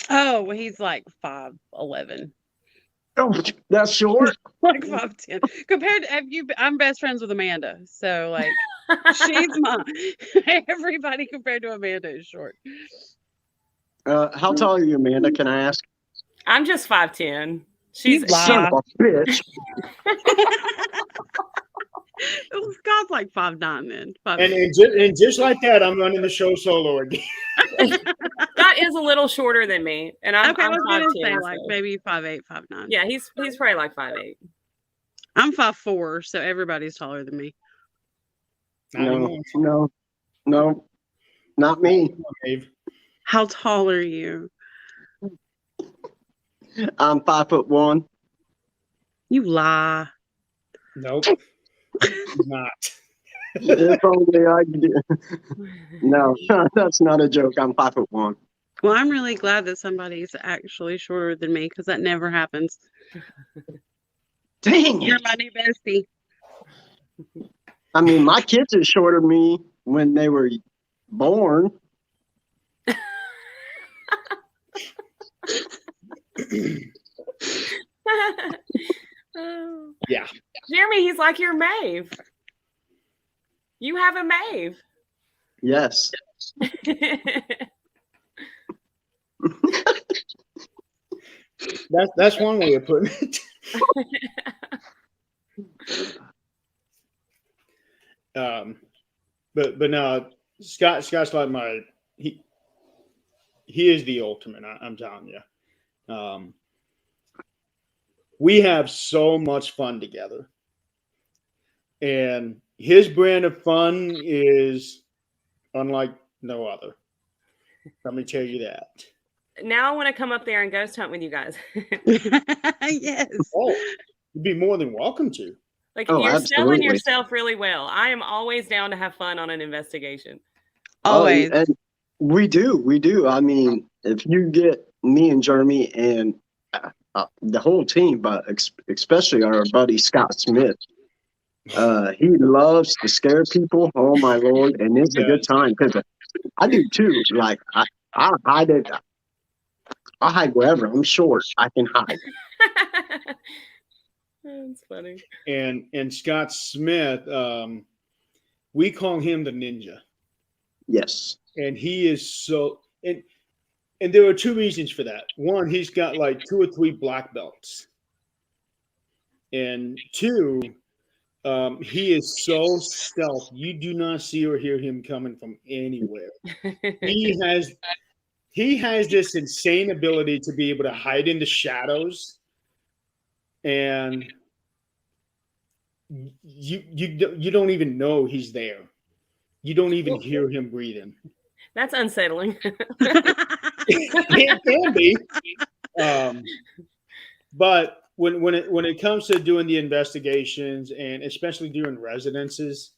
Oh, well, he's like 5'11", Oh, that's short. like 5'10". Compared to I'm best friends with Amanda, so like she's my everybody compared to Amanda is short. How tall are you, Amanda? Can I ask? I'm just 5'10". She's You lie. Son of a bitch. Scott's like 5'9" then. 5'8". And just like that, I'm running the show solo again. Scott is a little shorter than me, and I'm Okay, I was gonna 5'10", say so- like maybe 5'8", 5'9". Yeah, he's probably like 5'8". I'm 5'4", so everybody's taller than me. Not No, anymore. no, not me. Maeve. How tall are you? I'm 5'1". You lie. Nope. Not. If only I could. No, that's not a joke. I'm 5'1". Well, I'm really glad that somebody's actually shorter than me because that never happens. Dang You're it. my new bestie. I mean, my kids are shorter than me when they were born. Yeah. Jeremy, he's like your Maeve. You have a Maeve. Yes. That's one way of putting it. But no, Scott's like my he is the ultimate. I'm telling you. We have so much fun together, and his brand of fun is unlike no other. Let me tell you that. Now I want to come up there and ghost hunt with you guys. Yes. Oh, you'd be more than welcome to. Like Oh, you're selling absolutely. yourself really well. I am always down to have fun on an investigation. Always. Oh, and we do. I mean, if you get me and Jeremy and the whole team, but especially our buddy Scott Smith, he loves to scare people. Oh my Lord. And it's a good time because I do too. Like I hide it. I hide wherever. I'm short. I can hide. That's funny. And Scott Smith, we call him the ninja. Yes. And he is so and there are two reasons for that. One, he's got like 2 or 3 black belts. And 2, he is so stealth. You do not see or hear him coming from anywhere. He has this insane ability to be able to hide in the shadows, and you don't even know he's there. You don't even hear him breathing. That's unsettling. It can be, but when it comes to doing the investigations, and especially during residences,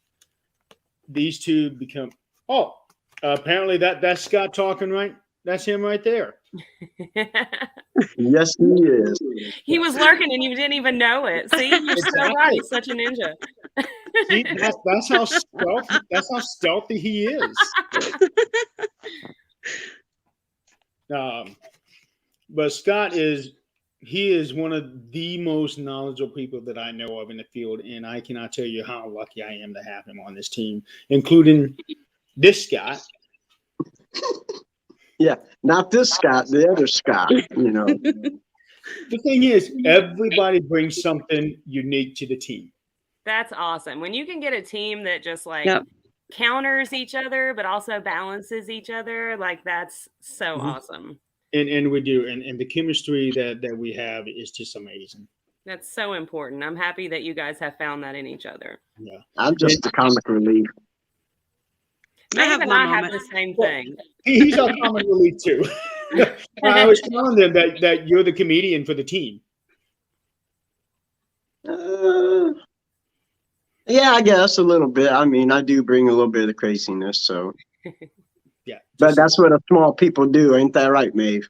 these two become Apparently that's Scott talking, right? That's him right there. Yes, he is. He was lurking and you didn't even know it. See, you're so right. He's such a ninja. See, that's how stealthy he is. But Scott is one of the most knowledgeable people that I know of in the field, and I cannot tell you how lucky I am to have him on this team, including this Scott. Yeah, not this Scott, the other Scott, you know. The thing is, everybody brings something unique to the team. That's awesome. When you can get a team that just like Yep. counters each other, but also balances each other, like that's so Mhm. awesome. And we do. And the chemistry that we have is just amazing. That's so important. I'm happy that you guys have found that in each other. Yeah. I'm just the comic relief. Maeve and I have moment. the same thing. He's our comic relief too. I was telling them that you're the comedian for the team. Yeah, I guess a little bit. I mean, I do bring a little bit of craziness, so. Yeah. But that's what us small people do, ain't that right, Maeve?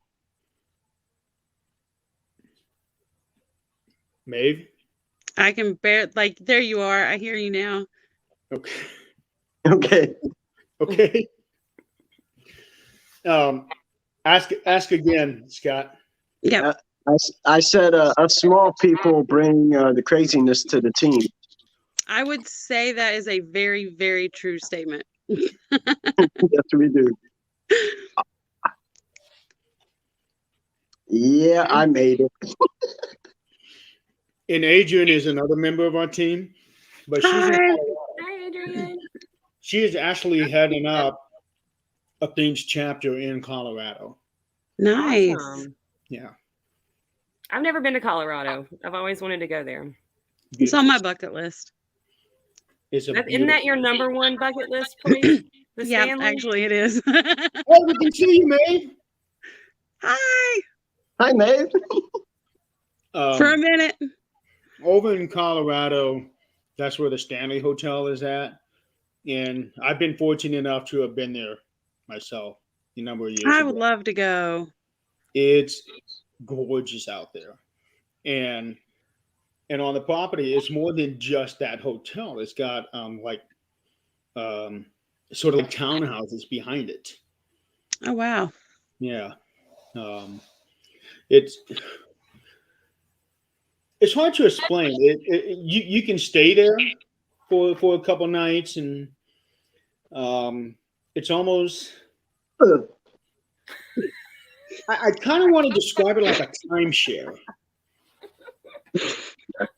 Maeve? I can bear, like, there you are. I hear you now. Okay. Okay. Okay. Ask again, Scott. Yeah. I said us small people bring the craziness to the team. I would say that is a very, very true statement. Yes, we do. Yeah, I made it. And Adrian is another member of our team, but Hi. Hi, Adrian. she is actually heading up a Things chapter in Colorado. Nice. Awesome. Yeah. I've never been to Colorado. I've always wanted to go there. It's on my bucket list. Isn't Isn't that your number one bucket list place? The Yeah, Stanley? actually it is. Oh, we can see you, Maeve. Hi. Hi, Maeve. For a minute. Over in Colorado, that's where the Stanley Hotel is at. And I've been fortunate enough to have been there myself a number of years I ago. would love to go. It's gorgeous out there. And on the property, it's more than just that hotel. It's got sort of like townhouses behind it. Oh, wow. Yeah. It's hard to explain. You can stay there for a couple nights, and it's almost. I kind of want to describe it like a timeshare.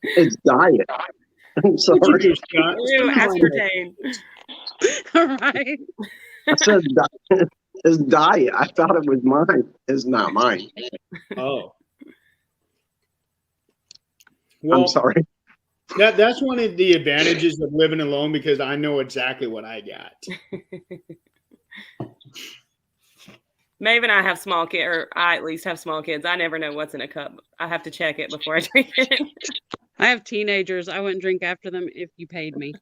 It's diet. I'm sorry. Ew, aspartame. All right. I said it's diet. I thought it was mine. It's not mine. Oh. Well, I'm sorry. That's one of the advantages of living alone, because I know exactly what I got. Maeve and I have small kids, or I at least have small kids. I never know what's in a cup. I have to check it before I drink it. I have teenagers. I wouldn't drink after them if you paid me.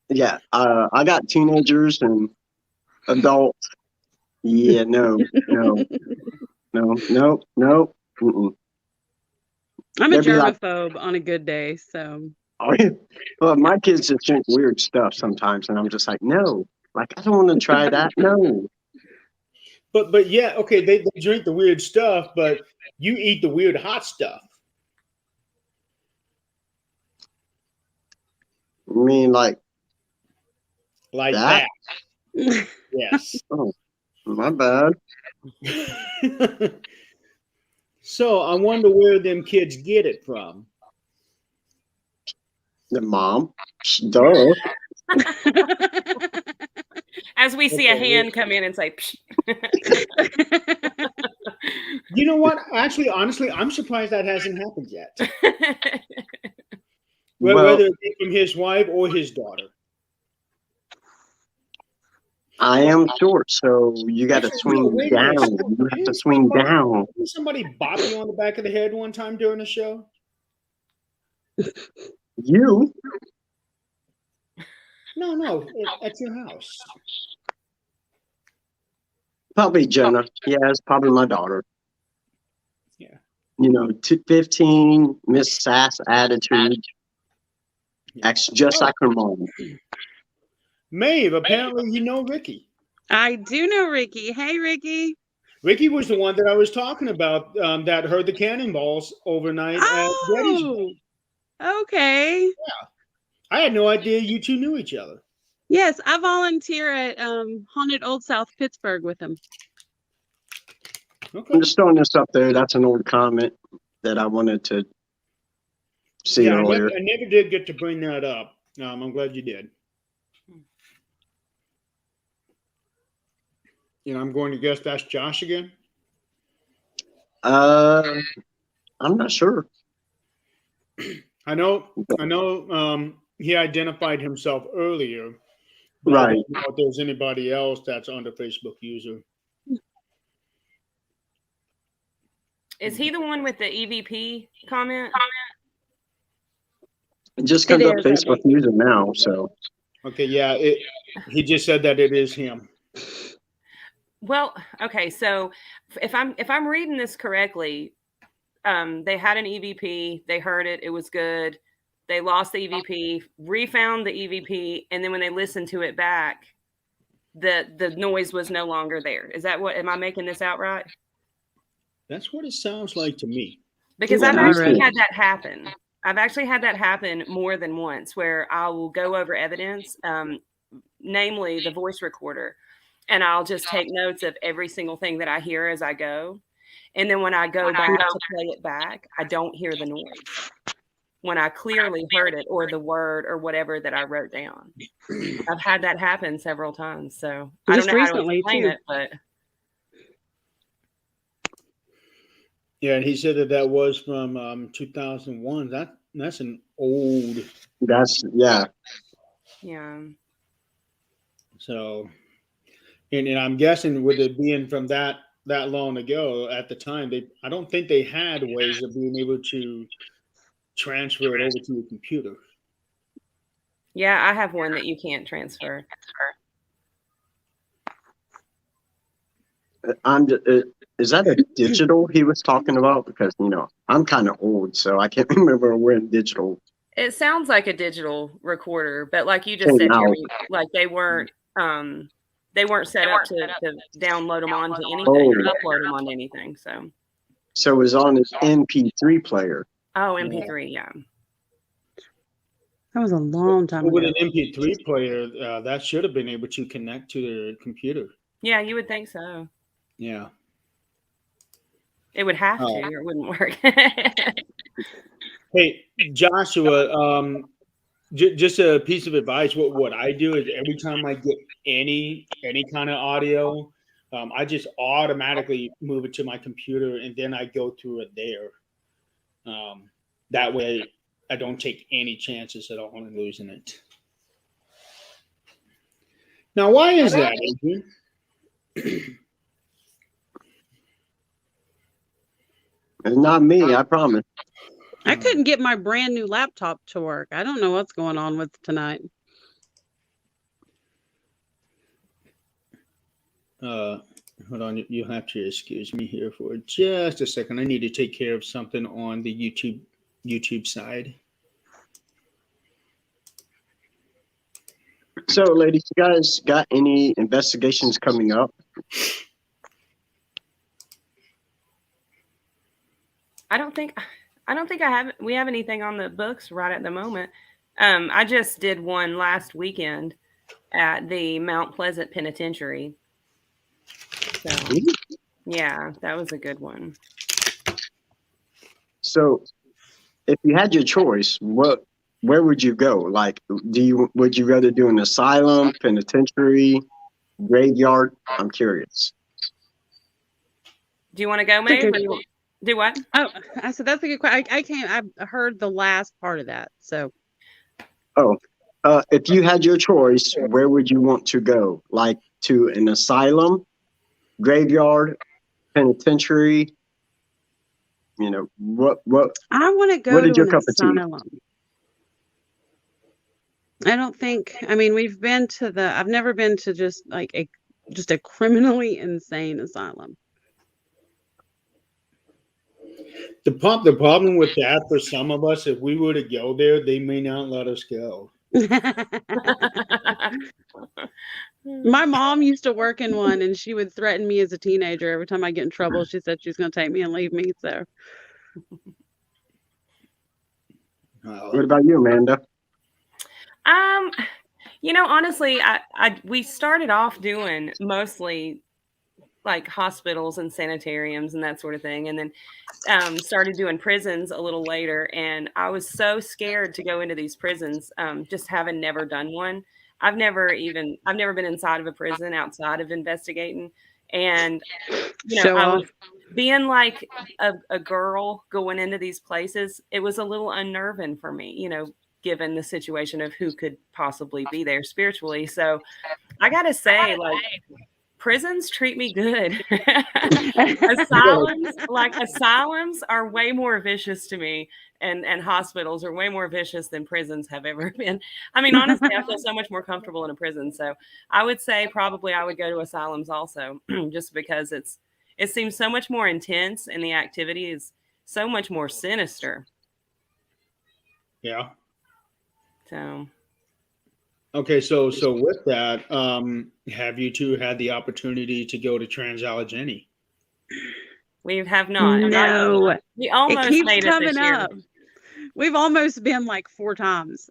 Yeah, I got teenagers and adults. Yeah, no. Mm-mm. I'm a They'd be like- germaphobe on a good day, so. Oh, yeah. Well, my kids just drink weird stuff sometimes, and I'm just like, no. Like, I don't want to try that. No. But yeah, okay, they drink the weird stuff, but you eat the weird hot stuff. I mean, like that. that? Yes. Oh, my bad. So I wonder where them kids get it from. The mom. Duh. As we see a hand come in and say, Psh. You know what? Actually, honestly, I'm surprised that hasn't happened yet. Whether it be from his wife or his daughter. I am short, so you got to swing Wait a down. minute. You have to swing down. Didn't somebody bop you on the back of the head one time during the show? You? No, at your house. Probably Jenna. Yeah, it's probably my daughter. Yeah. 15, Miss Sass attitude. Yeah. Acts just like her mom. Maeve, apparently you know Ricky. I do know Ricky. Hey, Ricky. Ricky was the one that I was talking about that heard the cannonballs overnight at Gettysburg. Oh, okay. I had no idea you two knew each other. Yes, I volunteer at Haunted Old South Pittsburgh with him. Okay. I'm just throwing this up there. That's an old comment that I wanted to see earlier. I never did get to bring that up. I'm glad you did. I'm going to guess that's Josh again. I'm not sure. I know. He identified himself earlier. But Right. I don't know if there's anybody else that's on the Facebook user. Is he the one with the EVP comment? It just comes It up is, I Facebook user now, so. Okay, yeah. He just said that it is him. Well, okay. So if I'm reading this correctly, they had an EVP. They heard it. It was good. They lost the EVP, refound the EVP, and then when they listened to it back, the noise was no longer there. Is that what? Am I making this out right? That's what it sounds like to me. Because Yeah, I've I actually agree. had that happen. I've actually had that happen more than once, where I will go over evidence, namely the voice recorder, and I'll just take notes of every single thing that I hear as I go. And then when I go back to play it back, I don't hear the noise when I clearly heard it or the word or whatever that I wrote down. I've had that happen several times. So I Just don't know how to recently, explain too. it, but Yeah, and he said that was from 2001. That's an old. Yeah. yeah. So, and I'm guessing with it being from that long ago at the time, I don't think they had ways of being able to transfer it over to your computer. Yeah, I have one that you can't transfer. Is that a digital he was talking about? Because, I'm kind of old, so I can't remember when digital It sounds like a digital recorder, but like you just came said, out. Jerry, like they weren't set up to download them onto anything or upload them onto anything. So it was on his MP3 player. Oh, MP3, yeah. That was a long time With ago. an MP3 player, that should have been able to connect to the computer. Yeah, you would think so. Yeah. It would have to, or it wouldn't work. Hey, Joshua, just a piece of advice. What I do is every time I get any kind of audio, I just automatically move it to my computer and then I go through it there. That way I don't take any chances at all on losing it. Now, why is that, Adrian? It's not me, I promise. I couldn't get my brand new laptop to work. I don't know what's going on with tonight. Hold on, you'll have to excuse me here for just a second. I need to take care of something on the YouTube side. So, ladies, you guys got any investigations coming up? I don't think we have anything on the books right at the moment. I just did one last weekend at the Mount Pleasant Penitentiary. So, yeah, that was a good one. So, if you had your choice, where would you go? Like, would you rather do an asylum, penitentiary, graveyard? I'm curious. Do you want to go, Maeve? Do what? Oh, I said that's a good question. I heard the last part of that. So, if you had your choice, where would you want to go? Like to an asylum, graveyard, penitentiary? What? I want to go What is to your an cup of tea? asylum. I don't think. I mean, we've been to I've never been to just like a criminally insane asylum. The problem with that for some of us, if we were to go there, they may not let us go. My mom used to work in one, and she would threaten me as a teenager every time I get in trouble. She said she was going to take me and leave me. So, What about you, Amanda? Honestly, we started off doing mostly like hospitals and sanitariums and that sort of thing, and then started doing prisons a little later. And I was so scared to go into these prisons, just having never done one. I've never been inside of a prison outside of investigating, and show I off. was being like a girl going into these places. It was a little unnerving for me, given the situation of who could possibly be there spiritually. So I gotta say, like, prisons treat me good. Asylums are way more vicious to me, and hospitals are way more vicious than prisons have ever been. I mean, honestly, I feel so much more comfortable in a prison. So I would say probably I would go to asylums also, just because it seems so much more intense and the activity is so much more sinister. Yeah. So. Okay, so with that, have you two had the opportunity to go to Trans-Allegheny? We have not. No, We almost it keeps made it coming this year. up. We've almost been like 4 times.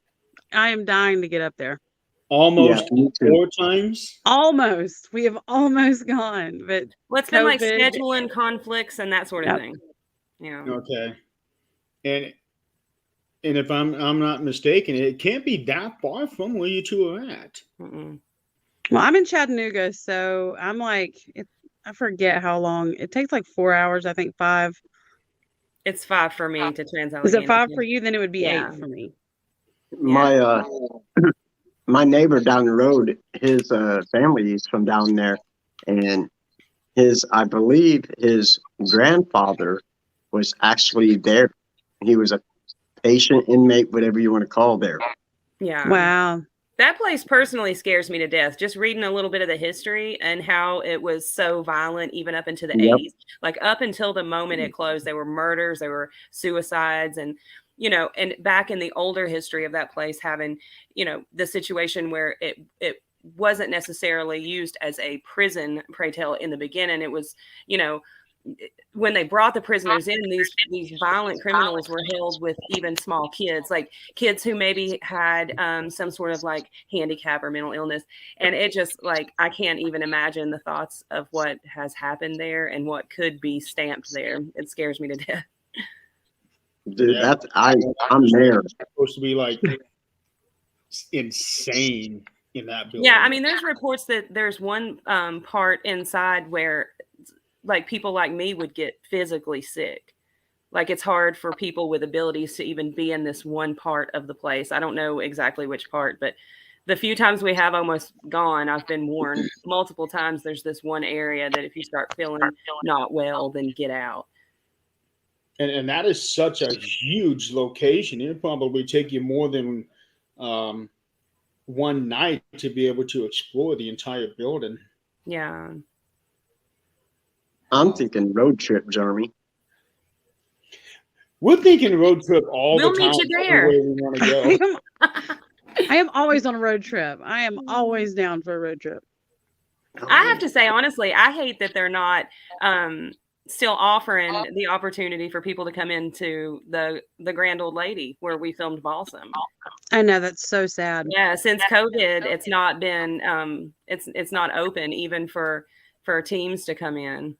I am dying to get up there. Almost Yeah, me too. 4 times? Almost. We have almost gone, but Well, it's been like COVID. scheduling conflicts and that sort of Yep. thing. Yeah. Okay. And if I'm not mistaken, it can't be that far from where you two are at. Mm-mm. Well, I'm in Chattanooga, so I'm like, I forget how long. It takes like 4 hours, I think 5. It's 5 for me to Trans-Allegheny. Is it 5 for you? Then it would be Yeah. 8 for me. My my neighbor down the road, his family is from down there, and I believe his grandfather was actually there. He was a patient, inmate, whatever you want to call there. Yeah. Wow. That place personally scares me to death. Just reading a little bit of the history and how it was so violent even up into the Yep. 80s. Like up until the moment it closed, there were murders, there were suicides, and and back in the older history of that place, having, the situation where it wasn't necessarily used as a prison, pray tell, in the beginning. It was, when they brought the prisoners in, these violent criminals were held with even small kids, like kids who maybe had some sort of like handicap or mental illness. And it just, like, I can't even imagine the thoughts of what has happened there and what could be stamped there. It scares me to death. Dude, Yeah. I'm there. It's supposed to be like insane in that building. Yeah, I mean, there's reports that there's one part inside where like people like me would get physically sick. Like it's hard for people with abilities to even be in this one part of the place. I don't know exactly which part, but the few times we have almost gone, I've been warned multiple times. There's this one area that if you start feeling not well, then get out. And that is such a huge location. It'd probably take you more than one night to be able to explore the entire building. Yeah. I'm thinking road trip, Jeremy. We're thinking road trip all We'll the time. meet you there. Everywhere we want to go. I am always on a road trip. I am always down for a road trip. I have to say, honestly, I hate that they're not still offering the opportunity for people to come into the Grand Old Lady where we filmed Balsam. I know, that's so sad. Yeah, since COVID, it's not been it's not open even for teams to come in.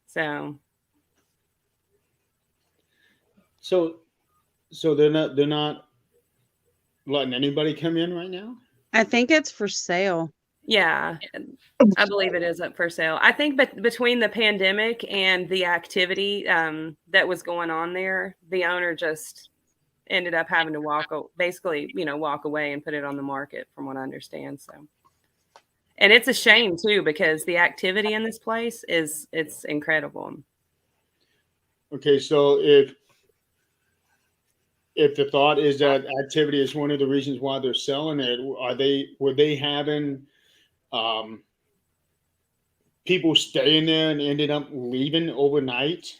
So they're not letting anybody come in right now? I think it's for sale. yeah, I believe it is up for sale. I think between the pandemic and the activity that was going on there, the owner just ended up having to walk away and put it on the market, from what I understand. So, and it's a shame too, because the activity in this place it's incredible. Okay, so if the thought is that activity is one of the reasons why they're selling it, were they having um, people staying there and ended up leaving overnight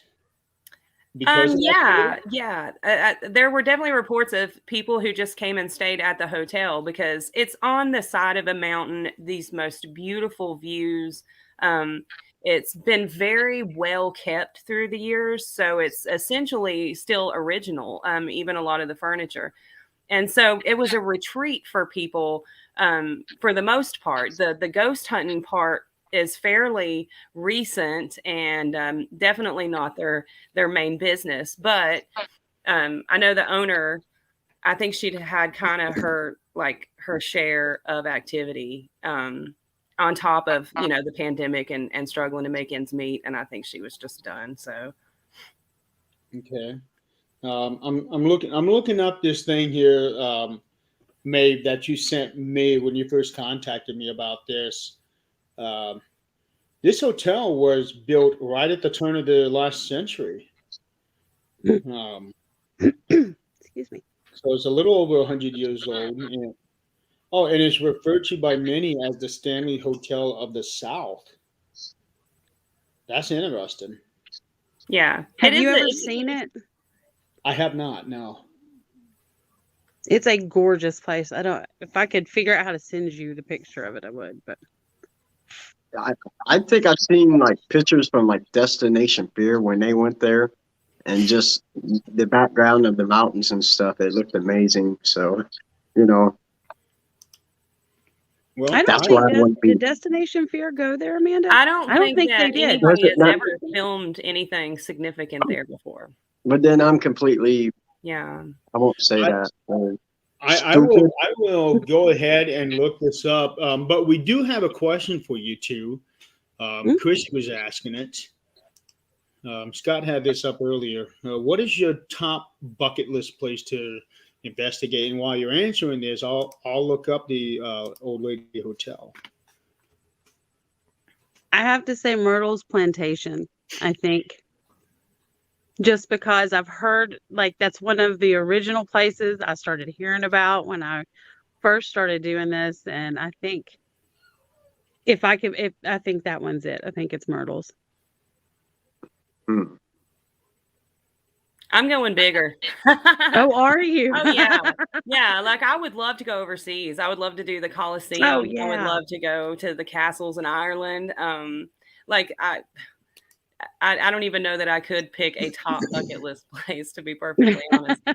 because of Yeah, activity? yeah. There were definitely reports of people who just came and stayed at the hotel because it's on the side of a mountain, these most beautiful views. Um, it's been very well kept through the years, so it's essentially still original, even a lot of the furniture. And so it was a retreat for people for the most part. The ghost hunting part is fairly recent and definitely not their main business. But I know the owner. I think she'd had kind of her share of activity on top of the pandemic and struggling to make ends meet. And I think she was just done. So Okay. I'm looking up this thing here, Maeve, that you sent me when you first contacted me about this. Um, this hotel was built right at the turn of the last century. Um, Excuse me. so it's a little over 100 years old. And it's referred to by many as the Stanley Hotel of the South. That's interesting. yeah, Have you ever seen it? I have not, no. It's a gorgeous place. If I could figure out how to send you the picture of it, I would, but I think I've seen like pictures from like Destination Fear when they went there, and just the background of the mountains and stuff. It looked amazing. So, you know, Well, I don't that's think why I want to did be. Destination Fear go there, Amanda? I don't think think that they did. Was anybody it has not? ever filmed anything significant there before. But then I'm completely. Yeah. I won't say I, that. I Stupid. will go ahead and look this up. But we do have a question for you two. Chris was asking it. Scott had this up earlier. What is your top bucket list place to investigate? And while you're answering this, I'll look up the Old Lady Hotel. I have to say Myrtle's Plantation, I think. Just because I've heard like that's one of the original places I started hearing about when I first started doing this, and I think if I think that one's it. I think it's Myrtle's. Hmm. I'm going bigger. Oh, are you? Oh yeah. Yeah, like I would love to go overseas. I would love to do the Colosseum. Oh I would yeah. love to go to the castles in Ireland. Like I don't even know that I could pick a top bucket list place, to be perfectly honest. I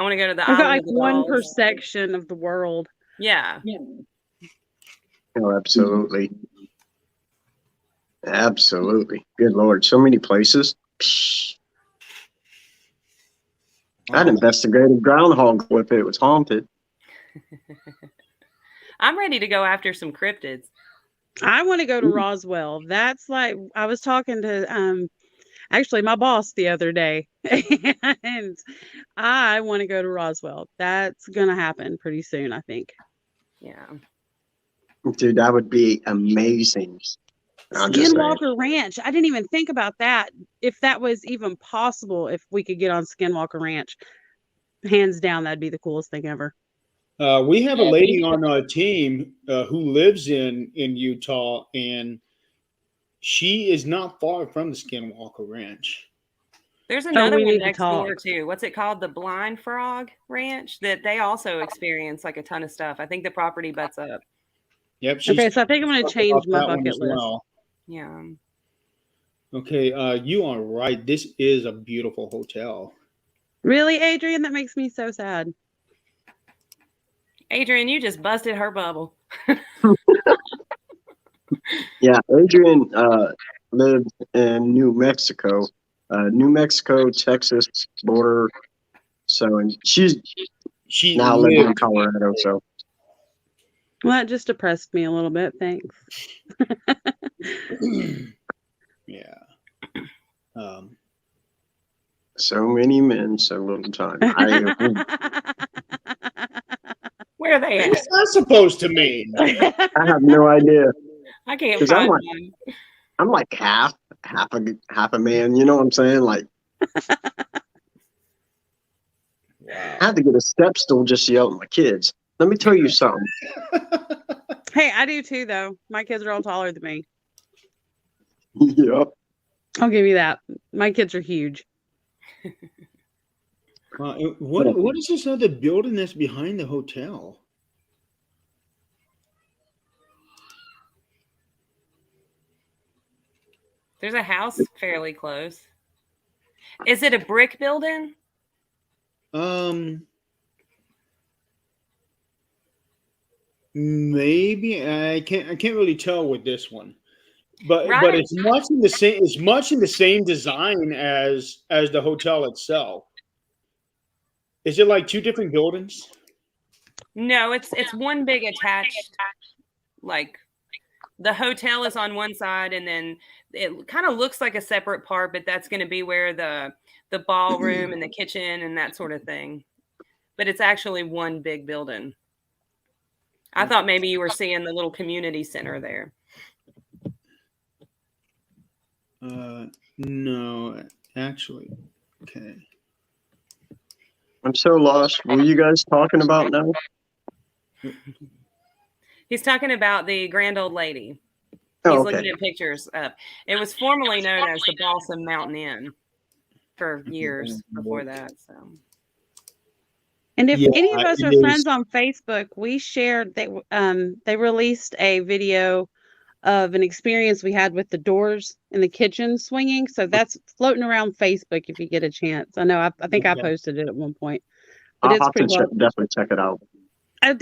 want to go to the I've got island like of the one per dolls. section of the world. Yeah. Oh, absolutely. Absolutely. Good Lord. So many places. Psh. I'd investigate a groundhog if it was haunted. I'm ready to go after some cryptids. I want to go to Roswell. That's like I was talking to actually my boss the other day, and I want to go to Roswell. That's gonna happen pretty soon, I think. Yeah. Dude, that would be amazing. I'm just saying. Skinwalker Ranch. I didn't even think about that. If that was even possible, if we could get on Skinwalker Ranch, hands down, that'd be the coolest thing ever. We have a lady on our team who lives in Utah, and she is not far from the Skinwalker Ranch. There's another we one need to next door talk. too. What's it called? The Blind Frog Ranch, that they also experience like a ton of stuff. I think the property butts up. Yep. Okay, so I think I'm going to change my that one bucket as list. well. Yeah. Okay, you are right. This is a beautiful hotel. Really, Adrian? That makes me so sad. Adrian, you just busted her bubble. Yeah, Adrian lived in New Mexico, Texas border. So, and she's She now living in lived. Colorado. So, Well, that just depressed me a little bit. Thanks. Yeah. so many men, so little time. Where are they at? What's that supposed to mean? I have no idea. I can't 'Cause I'm find like- one. I'm like half a man. You know what I'm saying? Like, I had to get a step stool just to yell at my kids. Let me tell you something. Hey, I do too, though. My kids are all taller than me. Yep. I'll give you that. My kids are huge. What is this other building that's behind the hotel? There's a house fairly close. Is it a brick building? Maybe I can't really tell with this one, but Right. it's much in the same design as the hotel itself. Is it like two different buildings? No, it's one big attached. Like the hotel is on one side, and then it kind of looks like a separate part, but that's going to be where the ballroom and the kitchen and that sort of thing. But it's actually one big building. I thought maybe you were seeing the little community center there. No, actually. Okay. I'm so lost. What are you guys talking about now? He's talking about the Grand Old Lady. He's Oh, okay. looking at pictures up. It was formerly known as the Balsam Mountain Inn for years before that. So, And if Yeah, any of us it are is. friends on Facebook, we shared they released a video of an experience we had with the doors in the kitchen swinging. So that's floating around Facebook if you get a chance. I know I think I Okay. posted it at one point, but I'll it's have to pretty well. definitely check it out. I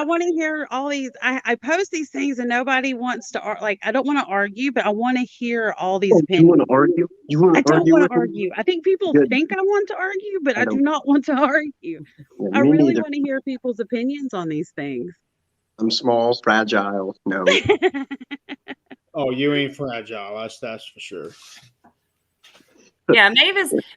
want to hear all these. I post these things and nobody wants to I don't want to argue, but I want to hear all these You opinions. want to argue? You want I to don't argue want with to me? argue. I think people Good. think I want to argue, but I I do don't. not want to argue. Yeah, I me really neither. want to hear people's opinions on these things. I'm small, fragile. No. Oh, you ain't fragile. That's for sure. yeah,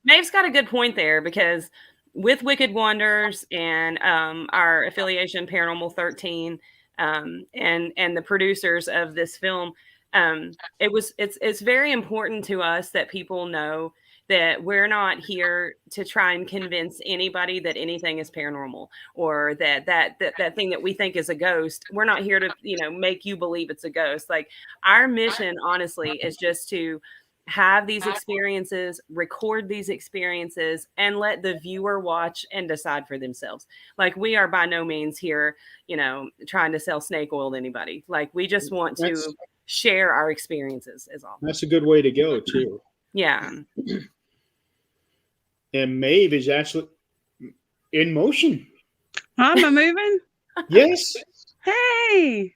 Maeve's got a good point there, because with Wicked Wonders and our affiliation Paranormal 13 and the producers of this film, it's very important to us that people know that we're not here to try and convince anybody that anything is paranormal, or that thing that we think is a ghost. We're not here to, make you believe it's a ghost. Like, our mission, honestly, is just to have these experiences, record these experiences, and let the viewer watch and decide for themselves. Like, we are by no means here, trying to sell snake oil to anybody. Like, we just want to share our experiences is all. That's a good way to go too. Yeah. And Maeve is actually in motion. Am I moving? Yes. Hey.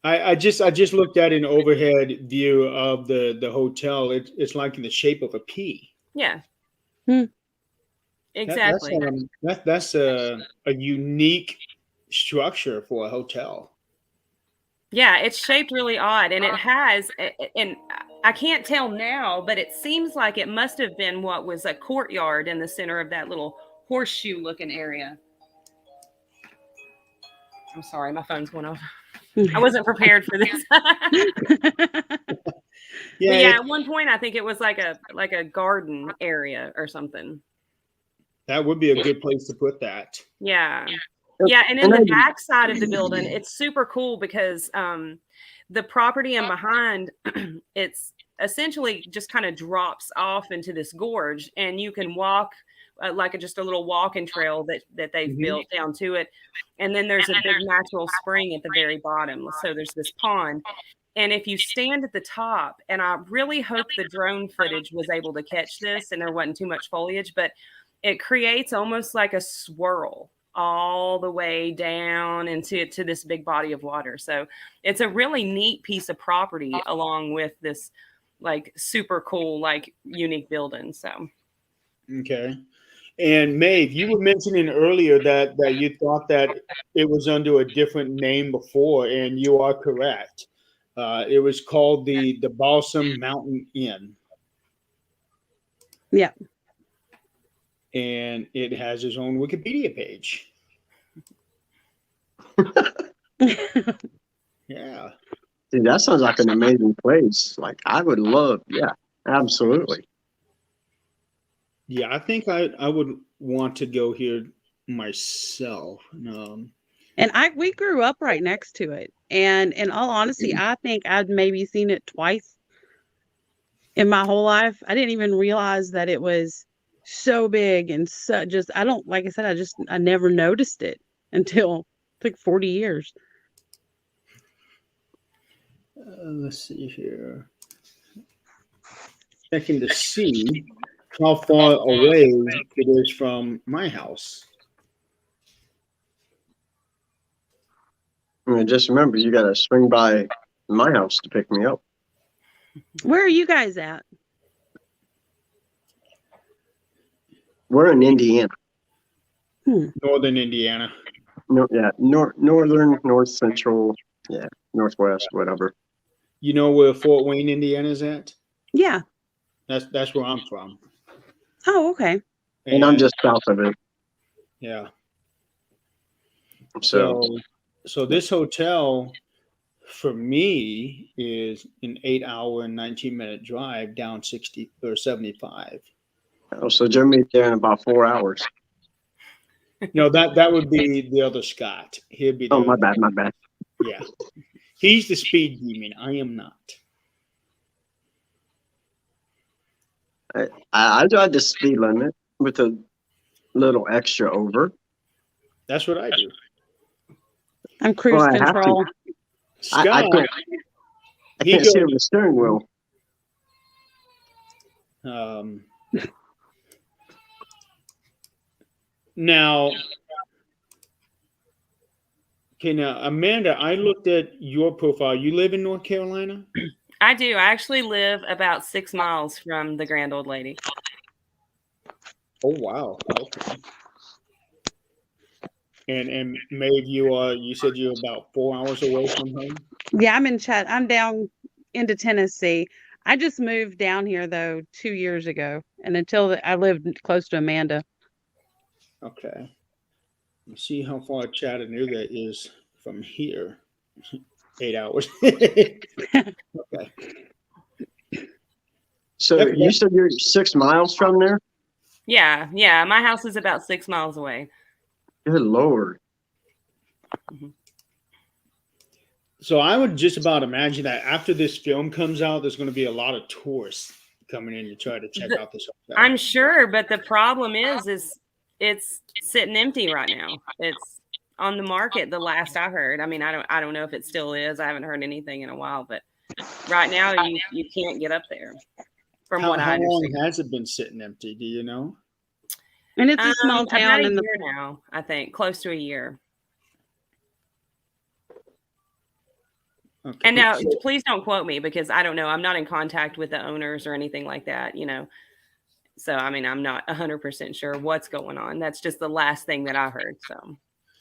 I just looked at an overhead view of the hotel. It's like in the shape of a P. Yeah. Exactly. That's a unique structure for a hotel. Yeah, it's shaped really odd, and it has, and I can't tell now, but it seems like it must have been what was a courtyard in the center of that little horseshoe-looking area. I'm sorry, my phone's going off. I wasn't prepared for this. Yeah, at one point I think it was like a garden area or something. That would be a good place to put that. Yeah. Yeah, and in the back side of the building, it's super cool because the property in behind, it's essentially just kind of drops off into this gorge, and you can walk just a little walking trail that they've built down to it. And then there's a big natural spring at the very bottom. So there's this pond. And if you stand at the top, and I really hope the drone footage was able to catch this and there wasn't too much foliage, but it creates almost like a swirl all the way down into this big body of water. So it's a really neat piece of property along with this like super cool, like unique building. So. Okay. And Maeve, you were mentioning earlier that you thought that it was under a different name before, and you are correct. It was called the Balsam Mountain Inn. Yeah. And it has its own Wikipedia page. Yeah. Dude, that sounds like an amazing place. Like, I would love, yeah, absolutely. Yeah, I think I would want to go here myself. And we grew up right next to it. And in all honesty, I think I'd maybe seen it twice in my whole life. I didn't even realize that it was so big and so just I don't like I said, I never noticed it until it took 40 years. Let's see here. Checking to see how far away it is from my house. I mean, just remember, you got to swing by my house to pick me up. Where are you guys at? We're in Indiana. Northern Indiana. No, yeah, northern, north central, yeah, northwest, whatever. You know where Fort Wayne, Indiana is at? Yeah. That's where I'm from. Oh, okay. And I'm just south of it. Yeah. So So this hotel for me is an 8-hour and 19-minute drive down 60 or 75. oh, so Jeremy's there in about 4 hours. No, that would be the other Scott. He'd be the Oh, my bad. Yeah. He's the speed demon. I am not. I drive the speed limit with a little extra over. That's what I do. I'm cruise Well, I have to. control. Scott, I can't see over the steering wheel. Now, okay, now Amanda, I looked at your profile. You live in North Carolina? I do. I actually live about 6 miles from the grand old lady. Oh wow. Okay. And Maeve, you said you're about 4 hours away from home? Yeah, I'm down into Tennessee. I just moved down here though 2 years ago, and I lived close to Amanda. Okay. Let's see how far Chattanooga is from here. 8 hours. Okay. So Okay. you said you're 6 miles from there? Yeah. My house is about 6 miles away. Good Lord. So I would just about imagine that after this film comes out, there's going to be a lot of tourists coming in to try to check out this hotel. I'm sure, but the problem is it's sitting empty right now. It's on the market. The last I heard. I mean, I don't know if it still is. I haven't heard anything in a while, but right now you can't get up there. From what I understand. How long has it been sitting empty? Do you know? And it's a small town about a in year now, I think, close to a year. Okay. And now, please don't quote me because I don't know. I'm not in contact with the owners or anything like that, So, I mean, I'm not 100% sure what's going on. That's just the last thing that I heard.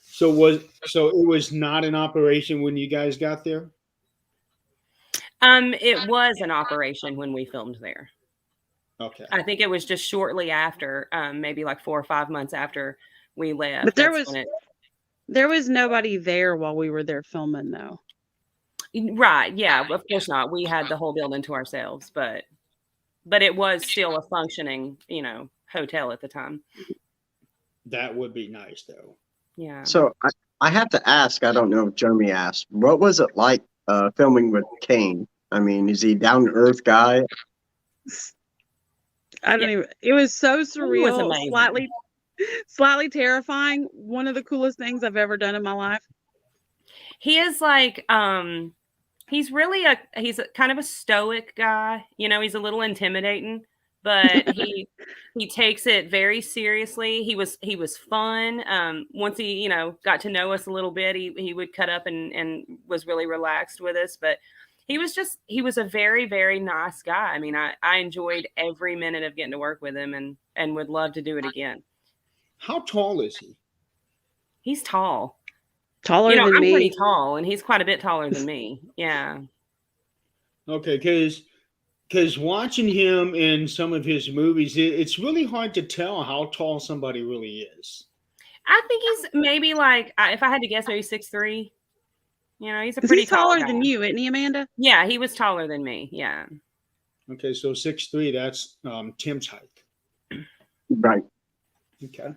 So it was not in operation when you guys got there? It was an operation when we filmed there. Okay. I think it was just shortly after, maybe like 4 or 5 months after we left. But there was nobody there while we were there filming, though. Right. Yeah, of course not. We had the whole building to ourselves, but it was still a functioning, hotel at the time. That would be nice, though. Yeah. So I have to ask, I don't know if Jeremy asked, what was it like filming with Kane? I mean, is he a down-to-earth guy? I don't even. It was so surreal, It was slightly terrifying. One of the coolest things I've ever done in my life. He is like, he's kind of a stoic guy. He's a little intimidating, but he takes it very seriously. He was fun. Once he, got to know us a little bit, he would cut up and was really relaxed with us, but he was a very, very nice guy. I mean, I enjoyed every minute of getting to work with him and would love to do it again. How tall is he? He's tall. Taller than I'm me. pretty tall, and he's quite a bit taller than me. Yeah. Okay, because watching him in some of his movies, it's really hard to tell how tall somebody really is. I think he's maybe like, if I had to guess, maybe 6'3". He's a Is pretty he taller tall than guy. you, isn't he, Amanda? Yeah, he was taller than me. Yeah. Okay, so 6'3", that's Tim's height. Right. Okay.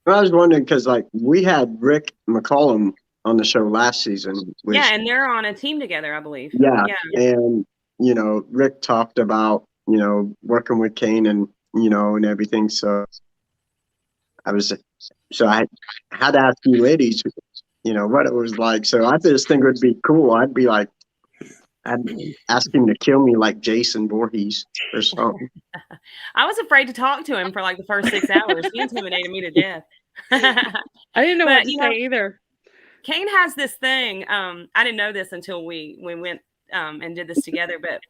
I was wondering because like we had Rick McCollum on the show last season. Which, Yeah, and they're on a team together, I believe. yeah, Yeah. and Rick talked about working with Kane and and everything. So I had to ask you ladies, what it was like. So I just think it would be cool. I'd ask him to kill me like Jason Voorhees or something. I was afraid to talk to him for like the first 6 hours. He intimidated me to death. I didn't know what to say either. Kane has this thing. I didn't know this until we went and did this together. But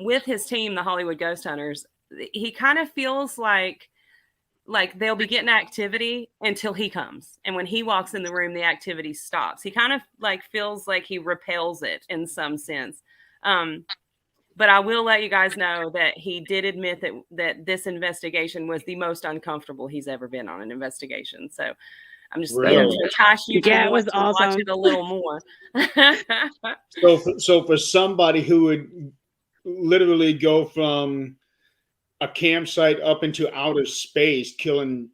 with his team, the Hollywood Ghost Hunters, he kind of feels like they'll be getting activity until he comes, and when he walks in the room, the activity stops. He kind of like feels like he repels it in some sense. But I will let you guys know that he did admit that this investigation was the most uncomfortable he's ever been on an investigation. So I'm just Really? to entice you to, it was awesome. watch it a little more. So for somebody who would literally go from a campsite up into outer space, killing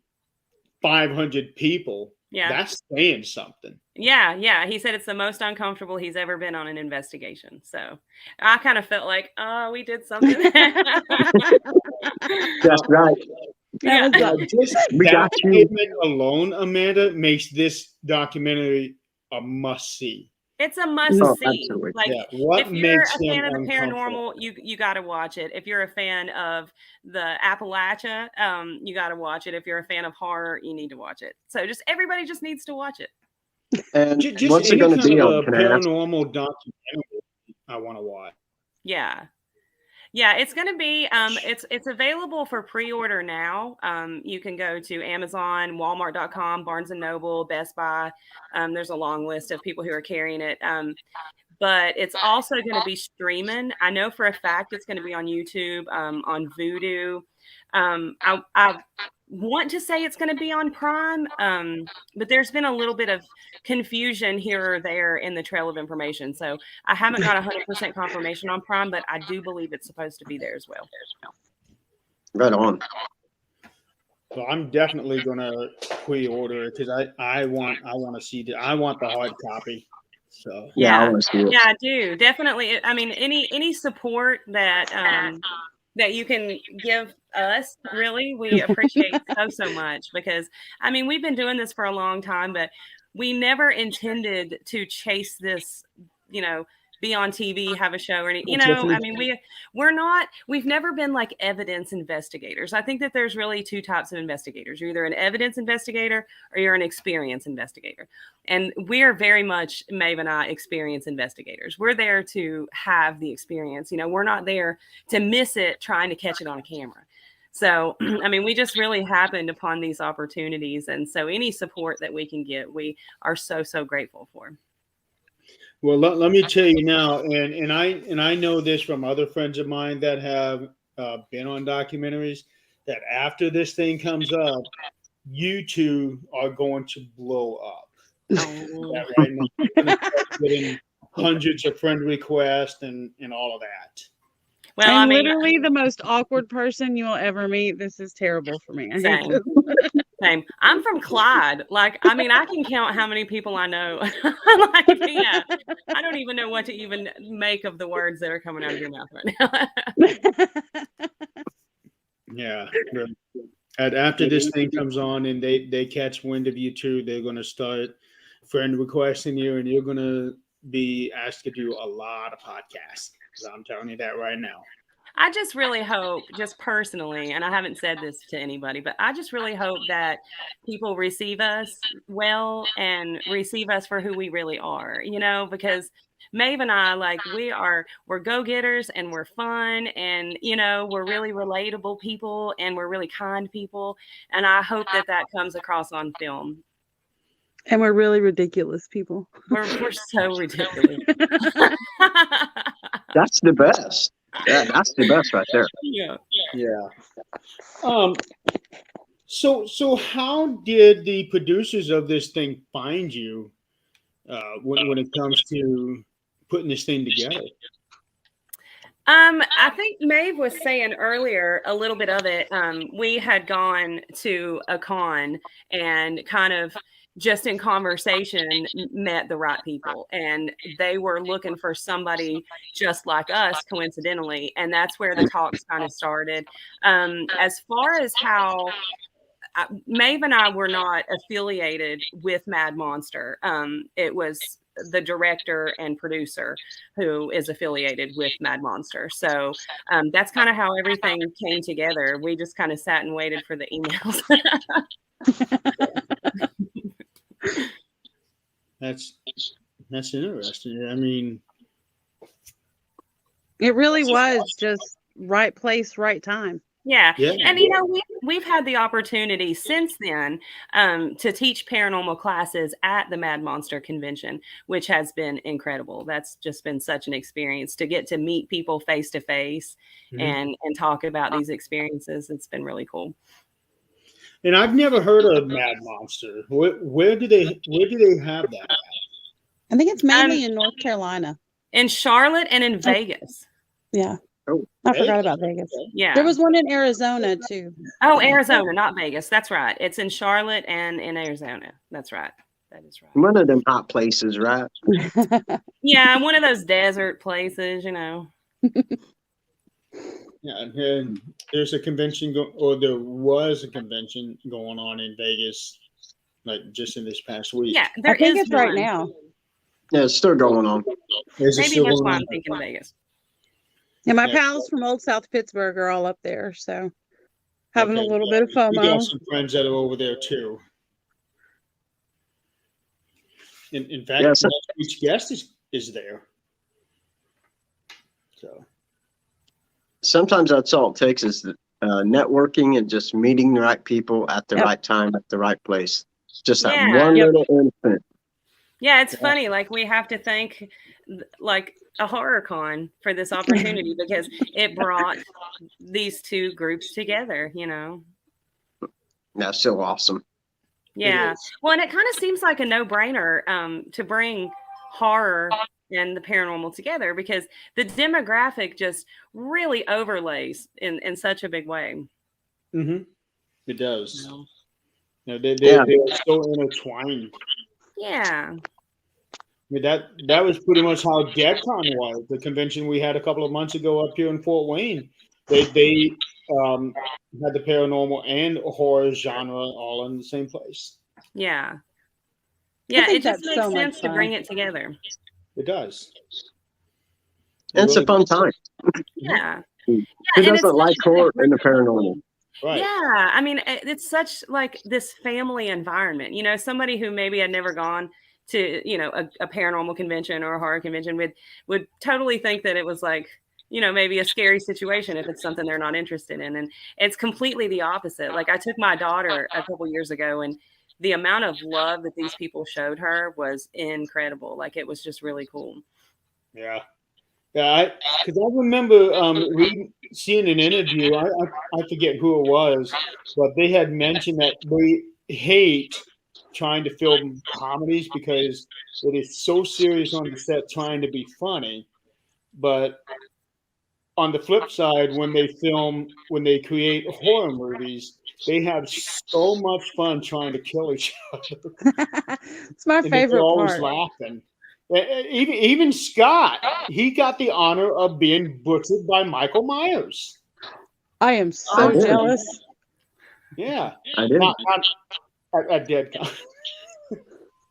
500 people, that's saying something. Yeah. He said it's the most uncomfortable he's ever been on an investigation. So I kind of felt like, oh, we did something. That's right. Yeah. We got you. Statement alone, Amanda, makes this documentary a must see. It's a must see. Absolutely. Like, What if you're makes a fan of the uncomfortable? paranormal, you got to watch it. If you're a fan of the Appalachia, you got to watch it. If you're a fan of horror, you need to watch it. So everybody just needs to watch it. And Just what's it any going to kind be of on? a paranormal documentary I want to watch. Yeah, it's going to be it's available for pre-order now. You can go to Amazon, Walmart.com, Barnes and Noble, Best Buy. There's a long list of people who are carrying it. But it's also going to be streaming. I know for a fact it's going to be on YouTube, on Vudu. I want to say it's going to be on Prime, but there's been a little bit of confusion here or there in the trail of information. So I haven't got 100% confirmation on Prime, but I do believe it's supposed to be there as well. Right on. So I'm definitely going to pre-order it because I want to see I want the hard copy. So yeah, I want to see it. Yeah, I do definitely. I mean, any support that that you can give us, really, we appreciate so much, because I mean, we've been doing this for a long time, but we never intended to chase this, be on TV, have a show, or any, I mean, we've never been like evidence investigators. I think that there's really two types of investigators. You're either an evidence investigator or you're an experience investigator. And we're very much, Maeve and I, experience investigators. We're there to have the experience. We're not there to miss it trying to catch it on a camera. So, I mean, we just really happened upon these opportunities. And so any support that we can get, we are so grateful for. Well, let me tell you now, and I know this from other friends of mine that have been on documentaries, that after this thing comes up, you two are going to blow up. That right now, you're going to start getting hundreds of friend requests and all of that. Well, I'm literally the most awkward person you will ever meet. This is terrible for me. Same. I'm from Clyde. Like, I mean, I can count how many people I know. I don't even know what to even make of the words that are coming out of your mouth right now. Yeah. After this thing comes on and they catch wind of you too, they're going to start friend requesting you, and you're going to be asked to do a lot of podcasts. So I'm telling you that right now. I just really hope, just personally, and I haven't said this to anybody, but I just really hope that people receive us well and receive us for who we really are, because Maeve and I, like, we're go-getters and we're fun and, we're really relatable people and we're really kind people. And I hope that comes across on film. And we're really ridiculous people. We're so ridiculous. That's the best. Yeah, that's the best right there. Yeah. So how did the producers of this thing find you when it comes to putting this thing together? I think Maeve was saying earlier a little bit of it. We had gone to a con and kind of just in conversation met the right people, and they were looking for somebody just like us, coincidentally, and that's where the talks kind of started. As far as how Maeve and I were not affiliated with Mad Monster. It was the director and producer who is affiliated with Mad Monster. So that's kind of how everything came together. We just kind of sat and waited for the emails. That's interesting. I mean, It really was just right place, right time. Yeah. Yeah. And, we've had the opportunity since then to teach paranormal classes at the Mad Monster Convention, which has been incredible. That's just been such an experience to get to meet people face to face and talk about these experiences. It's been really cool. And I've never heard of Mad Monster. Where do they have that? I think it's mainly in North Carolina. In Charlotte and in Vegas. Yeah. Oh, I forgot about Vegas. Yeah. There was one in Arizona too. Oh, Arizona, not Vegas. That's right. It's in Charlotte and in Arizona. That's right. That is right. one of them hot places, right? Yeah, one of those desert places, Yeah, and there's a convention there was a convention going on in Vegas, like just in this past week. Yeah, I there think is it's right one. now. Yeah, it's still going on. Is it Maybe still that's going why on? I'm thinking Vegas. Yeah, my Yeah. pals from Old South Pittsburgh are all up there, so having Okay, a little yeah. bit of We got FOMO. some friends that are over there too. In fact, Yes. each guest is there. So Sometimes that's all it takes is networking and just meeting the right people at the Yep. right time at the right place. Just that Yeah. one Yep. little instant. Yeah, it's funny. Like we have to thank like a horror con for this opportunity because it brought these two groups together, That's so awesome. Yeah. is. Well, and it kind of seems like a no-brainer to bring horror and the paranormal together because the demographic just really overlays in such a big way. It does. So, They're so intertwined. yeah. I mean, that was pretty much how DeadCon was, the convention we had a couple of months ago up here in Fort Wayne. They had the paranormal and horror genre all in the same place. Yeah. Yeah, think it just that's makes so much sense to fun. bring it together. It does. And it's a fun time. Yeah. Who and it's doesn't such like a horror big and the group of people. paranormal? Right. Yeah, I mean, it's such like this family environment. Somebody who maybe had never gone to, a paranormal convention or a horror convention would totally think that it was like, maybe a scary situation if it's something they're not interested in. And it's completely the opposite. Like I took my daughter a couple years ago and the amount of love that these people showed her was incredible. Like it was just really cool. Yeah. Yeah, because I remember seeing an interview. I forget who it was, but they had mentioned that they hate trying to film comedies because it is so serious on the set trying to be funny. But on the flip side, when they create horror movies, they have so much fun trying to kill each other. It's my And they're favorite always part. laughing. Even Scott, he got the honor of being butchered by Michael Myers. I am so did. jealous. Yeah, I did. not at DeadCon.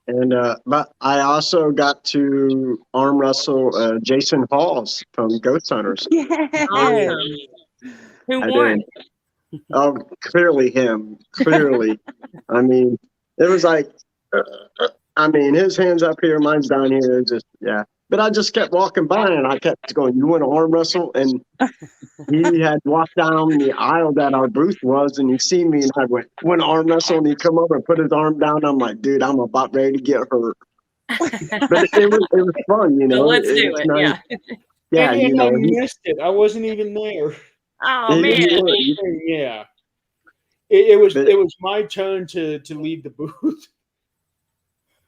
And but I also got to arm wrestle Jason Halls from Ghost Hunters. Yes. Awesome. Who I won? did. Oh, clearly him. Clearly. I mean, it was like, his hand's up here, mine's down here. It's just, yeah. But I just kept walking by and I kept going, "You want to arm wrestle?" And he had walked down the aisle that our booth was, and he seen me, and I went, "Want to arm wrestle?" And he come over and put his arm down. I'm like, "Dude, I'm about ready to get hurt." But it was fun, So let's do was it. nice. Yeah. Yeah, and I missed it. I wasn't even there. Oh man. Yeah. It was my turn to leave the booth.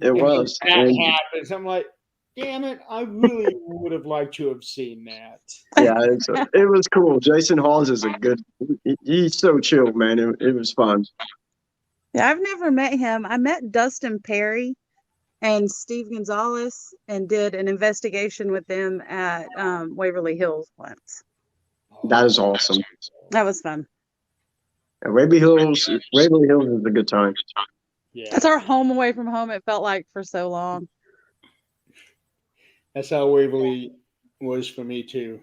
It was. That And happens. I'm like, damn it, I really would have liked to have seen that. Yeah, it was cool. Jason Hawes is a good. He's so chill, man. It was fun. Yeah, I've never met him. I met Dustin Perry and Steve Gonzalez and did an investigation with them at Waverly Hills once. That is awesome. That was fun. Yeah, Waverly Hills is a good time. Yeah, That's our home away from home. It felt like for so long. that's how Waverly was for me too.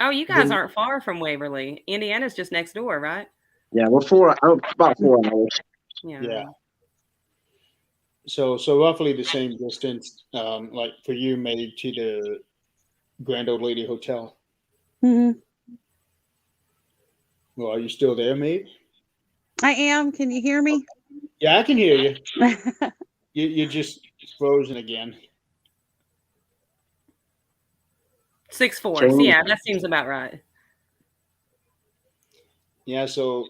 Oh, you guys aren't far from Waverly. Indiana's just next door, right? Yeah, we're about 4 hours. Yeah. So roughly the same distance, like for you, Maeve, to the Grand Old Lady Hotel. Mm-hmm. Well, are you still there, Maeve? I am. Can you hear me? Yeah, I can hear you. You're just frozen again. 6'4". Kane. Yeah, that seems about right. Yeah, so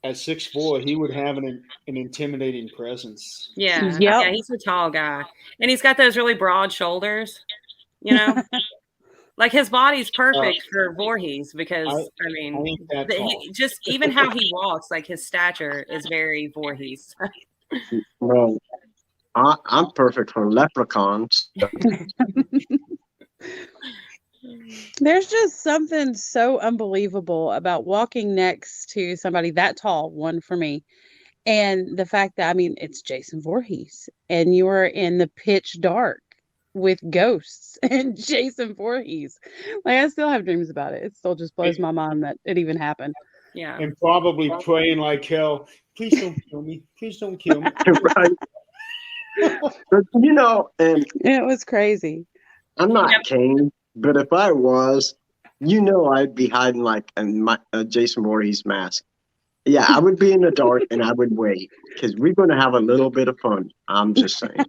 at 6'4", he would have an intimidating presence. Yeah. Yep. Yeah, he's a tall guy. And he's got those really broad shoulders, you know? Like his body's perfect for Voorhees because I mean, ain't that tall. he just even how he walks, like his stature is very Voorhees. Well, I'm perfect for leprechauns. There's just something so unbelievable about walking next to somebody that tall, one for me. And the fact that, I mean, it's Jason Voorhees and you are in the pitch dark with ghosts and Jason Voorhees. Like, I still have dreams about it. It still just blows my mind that it even happened. Yeah. And probably praying like hell, please don't kill me. Please don't kill me. Right. But, and It was crazy. I'm not Kane, but if I was, I'd be hiding like a Jason Voorhees mask. Yeah, I would be in the dark and I would wait because we're going to have a little bit of fun. I'm just saying.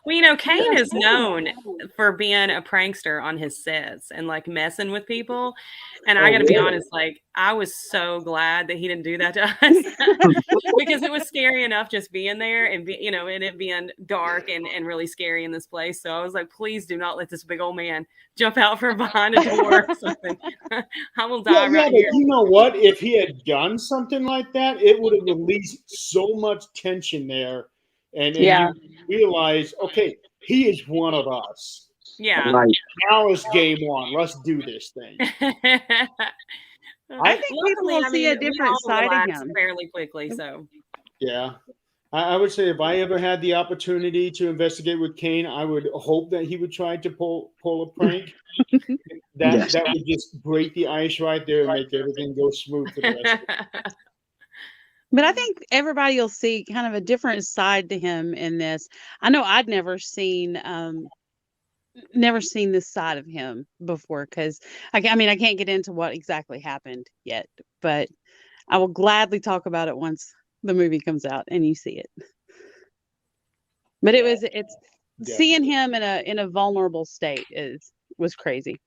Well, Kane is known for being a prankster on his sets and like messing with people. And I got to be honest, like I was so glad that he didn't do that to us because it was scary enough just being there and and it being dark and really scary in this place. So I was like, please do not let this big old man jump out from behind a door or something. I will die right here. But you know what? If he had done something like that, it would have released so much tension there. And you realize, okay, he is one of us. Yeah. Right. Now it's game on. Let's do this thing. I think people will see a different side of him fairly quickly. So, yeah, I would say if I ever had the opportunity to investigate with Kane, I would hope that he would try to pull a prank. That would just break the ice right there and make everything go smooth for the rest of it. But I think everybody will see kind of a different side to him in this. I know I'd never seen this side of him before because I can't get into what exactly happened yet, but I will gladly talk about it once the movie comes out and you see it. But it's seeing him in a vulnerable state was crazy.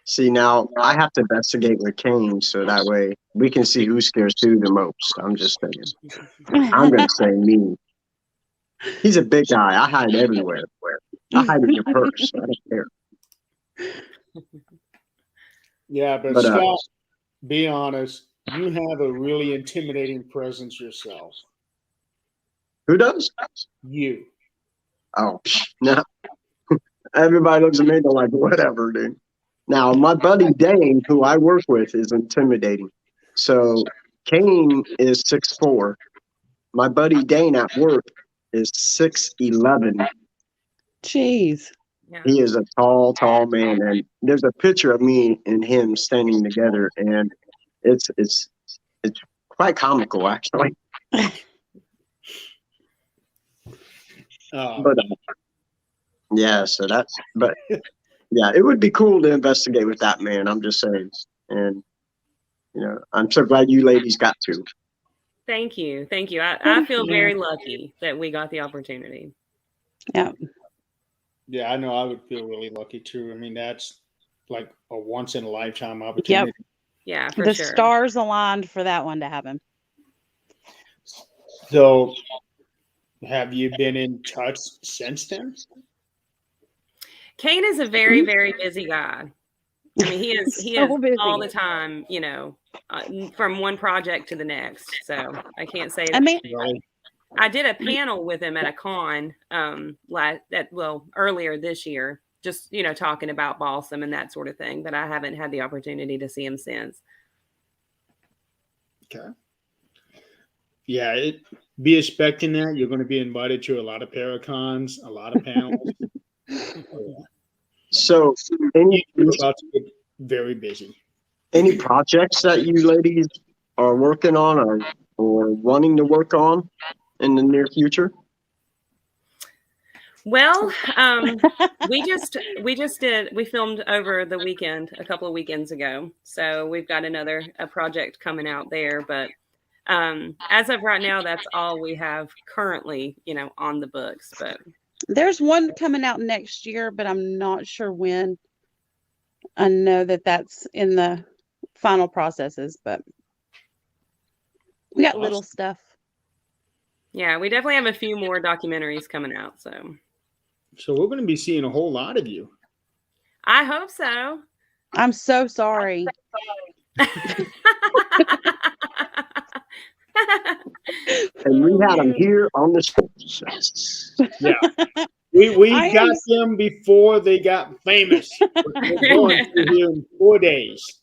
See, now I have to investigate with Kane so that way we can see who scares who the most. I'm just saying. I'm going to say me. He's a big guy. I hide everywhere. I hide in your purse. I don't care. Yeah, but Scott, be honest. You have a really intimidating presence yourself. Who does? You. Oh, no. Everybody looks at me and they're like, whatever, dude. Now, my buddy Dane, who I work with, is intimidating. So Kane is 6'4". My buddy Dane at work is 6'11". Jeez. Yeah. He is a tall, tall man. And there's a picture of me and him standing together, and it's quite comical, actually. But yeah, yeah, it would be cool to investigate with that man. I'm just saying. And, I'm so glad you ladies got to. Thank you. I feel very lucky that we got the opportunity. Yeah. Yeah, I know I would feel really lucky too. I mean, that's like a once in a lifetime opportunity. Yep. Yeah, for the sure. stars aligned for that one to happen. So Have you been in touch since then? Kane is a very, very busy guy. I mean, he is So busy. all the time, from one project to the next. So I can't say I that. mean, Really? I did a panel with him at a con earlier this year, just talking about balsam and that sort of thing, but I haven't had the opportunity to see him since. Okay. Yeah, be expecting that. You're going to be invited to a lot of Paracons, a lot of panels. So, any You're about to get very busy. any projects that you ladies are working on or wanting to work on in the near future? Well, we filmed over the weekend, a couple of weekends ago. So we've got a project coming out there, but as of right now, that's all we have currently, on the books. But there's one coming out next year, but I'm not sure when. I know that that's in the final processes, but we got little stuff. Yeah, we definitely have a few more documentaries coming out. So we're going to be seeing a whole lot of you. I hope so. I'm so sorry. And we had them here on the show. Yeah. We I got am- them before they got famous. We're going through here in 4 days.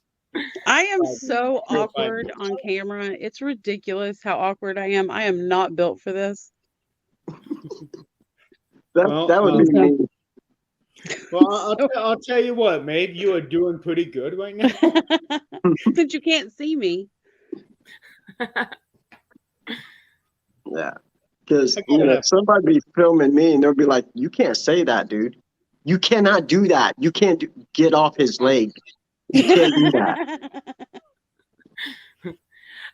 I am so awkward on camera. It's ridiculous how awkward I am. I am not built for this. That would be me. Well, I'll tell you what, Maeve, you are doing pretty good right now. Since you can't see me. Yeah. Because somebody be filming me and they'll be like, "You can't say that, dude. You cannot do that. You can't get off his leg. You can't do that."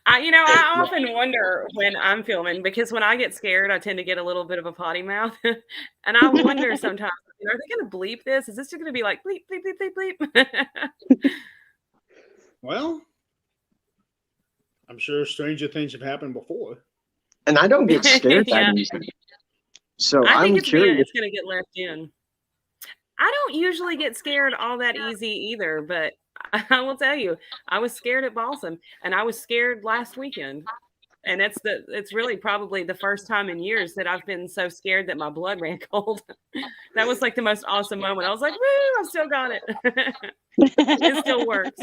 I often wonder when I'm filming, because when I get scared, I tend to get a little bit of a potty mouth. And I wonder sometimes, are they going to bleep this? Is this just going to be like bleep, bleep, bleep, bleep, bleep? Well, I'm sure stranger things have happened before. And I don't get scared Yeah. that easily. So I think I'm it's curious. going to get left in. I don't usually get scared all that easy either, but I will tell you, I was scared at Balsam, and I was scared last weekend. And it's really probably the first time in years that I've been so scared that my blood ran cold. That was like the most awesome moment. I was like, woo, I've still got it. It still works.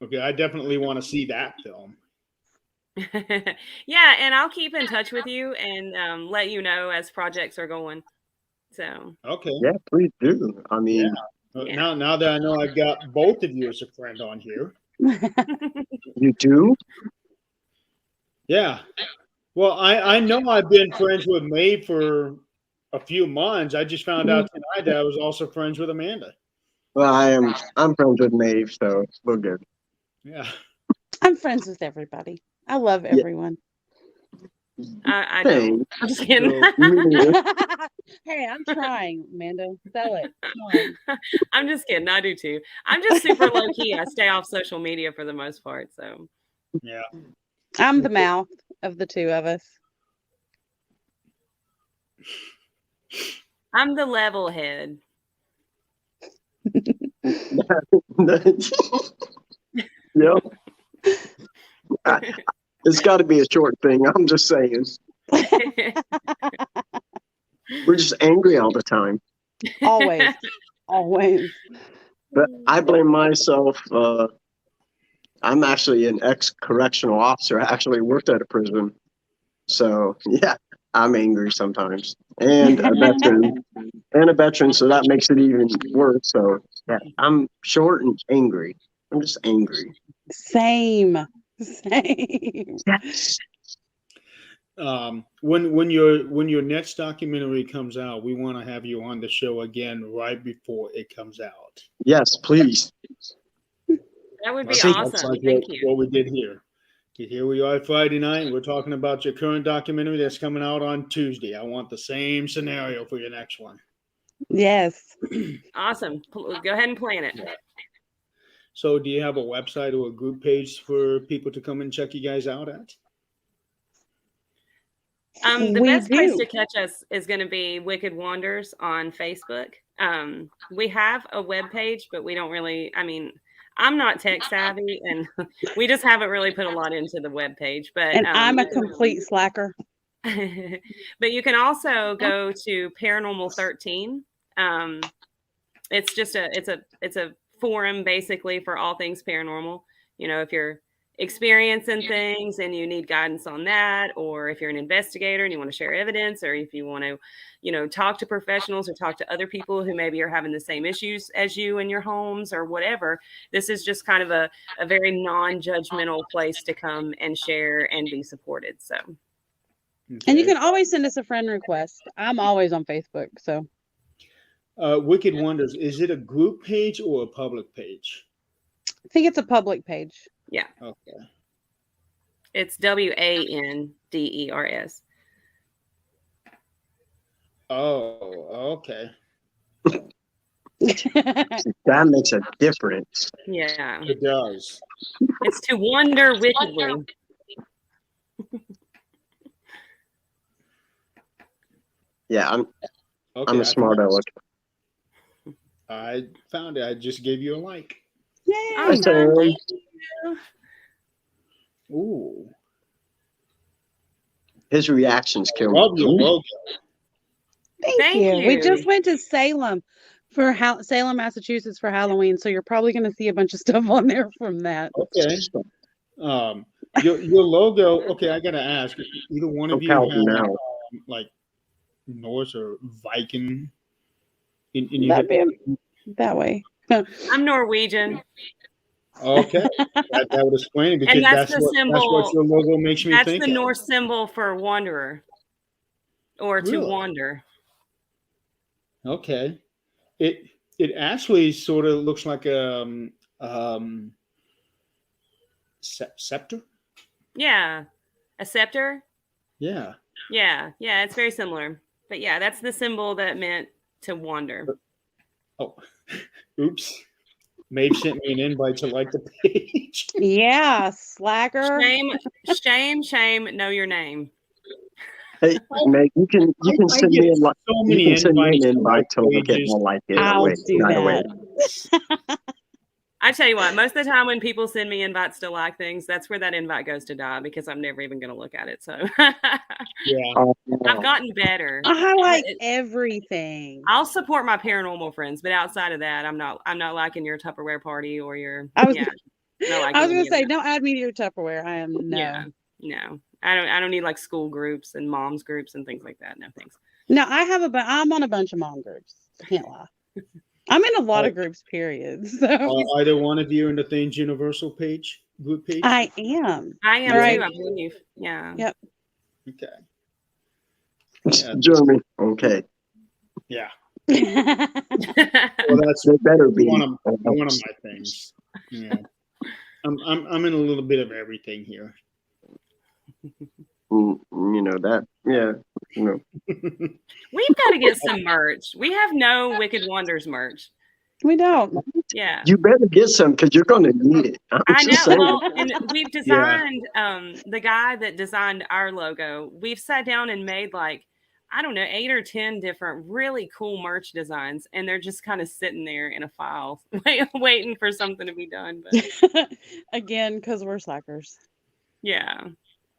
Okay, I definitely want to see that film. Yeah, and I'll keep in touch with you and let you know as projects are going. So Okay. Yeah, please do. I mean, Yeah. Now that I know I've got both of you as a friend on here. you do? Yeah. Well, I know I've been friends with Maeve for a few months. I just found out tonight that I was also friends with Amanda. Well, I'm friends with Maeve, so we're good. Yeah. I'm friends with everybody. I love everyone. I don't. I'm just kidding. Hey, I'm trying, Amanda. Sell it. Come on. I'm just kidding. I do too. I'm just super low key. I stay off social media for the most part. So Yeah. I'm the mouth of the two of us. I'm the level head. Yep. It's got to be a short thing. I'm just saying. We're just angry all the time. Always. Always. But I blame myself. I'm actually an ex-correctional officer. I actually worked at a prison. So, yeah, I'm angry sometimes. And a veteran. So that makes it even worse. So, yeah, I'm short and angry. I'm just angry. Same. Yes. When your next documentary comes out, we want to have you on the show again right before it comes out. Yes, please. That would be That's awesome. like Thank you. what we did here. Okay, here we are Friday night. We're talking about your current documentary that's coming out on Tuesday. I want the same scenario for your next one. Yes. Awesome. Go ahead and plan it. Yeah. So do you have a website or a group page for people to come and check you guys out at? The We best place do. to catch us is going to be Wicked Wonders on Facebook. We have a web page, but we don't really, I mean, I'm not tech savvy and we just haven't really put a lot into the web page, but And I'm a complete slacker. but you can also go to Paranormal 13. It's just it's a forum basically for all things paranormal. You know, if you're experiencing things and you need guidance on that, or if you're an investigator and you want to share evidence, or if you want to, you know, talk to professionals or talk to other people who maybe are having the same issues as you in your homes or whatever, this is just kind of a very non-judgmental place to come and share and be supported. So. And you can always send us a friend request. I'm always on Facebook, so. Wicked Wonders, is it a group page or a public page? I think it's a public page. Yeah. Okay. It's WANDERS. Oh, okay. That makes a difference. Yeah. It does. It's to wonder wickedly. Yeah, I'm Okay, a smart aleck. I found it. I just gave you a like. Yay! Awesome. Thank you. Ooh. His reactions kill Love your me. logo. Thank you. We just went to Salem for Salem, Massachusetts for Halloween, so you're probably going to see a bunch of stuff on there from that. Okay. Your logo. Okay, I gotta ask. Either one of you have like Norse or Viking in your that way. I'm Norwegian. Okay, that would explain it, because And that's the what, symbol. That's what your logo makes me think. That's the Norse symbol for wanderer, or to wander. Okay, it actually sort of looks like a scepter. Yeah, a scepter. Yeah. Yeah, it's very similar. But yeah, that's the symbol that meant to wander. Oh, oops. Maeve sent me an invite to like the page. Yeah, slacker. Shame. Know your name. Hey, Meg, you can send me an invite to look at and like it. I'll do that. I tell you what, most of the time when people send me invites to like things, that's where that invite goes to die, because I'm never even going to look at it. So yeah, I've gotten better. I like everything. I'll support my paranormal friends, but outside of that, I'm not liking your Tupperware party or your. I was going to say, don't add me to your Tupperware. I am no. Yeah, no, I don't need like school groups and moms groups and things like that. No thanks. No, I'm on a bunch of mom groups. I can't lie. I'm in a lot of groups, period. So. Either one of you in the Things Universal group page? I am. I am too, I believe. Yeah. Yep. Okay. Yeah. Jeremy. Okay. Yeah. Well, that's better be one of my things. Yeah. I'm in a little bit of everything here. You know that. Yeah. You know. We've got to get some merch. We have no Wicked Wonders merch. We don't. Yeah. You better get some, because you're going to need it. I know. Well, and we've designed, the guy that designed our logo, we've sat down and made like, I don't know, 8 or 10 different really cool merch designs. And they're just kind of sitting there in a file waiting for something to be done. But again, because we're slackers. Yeah.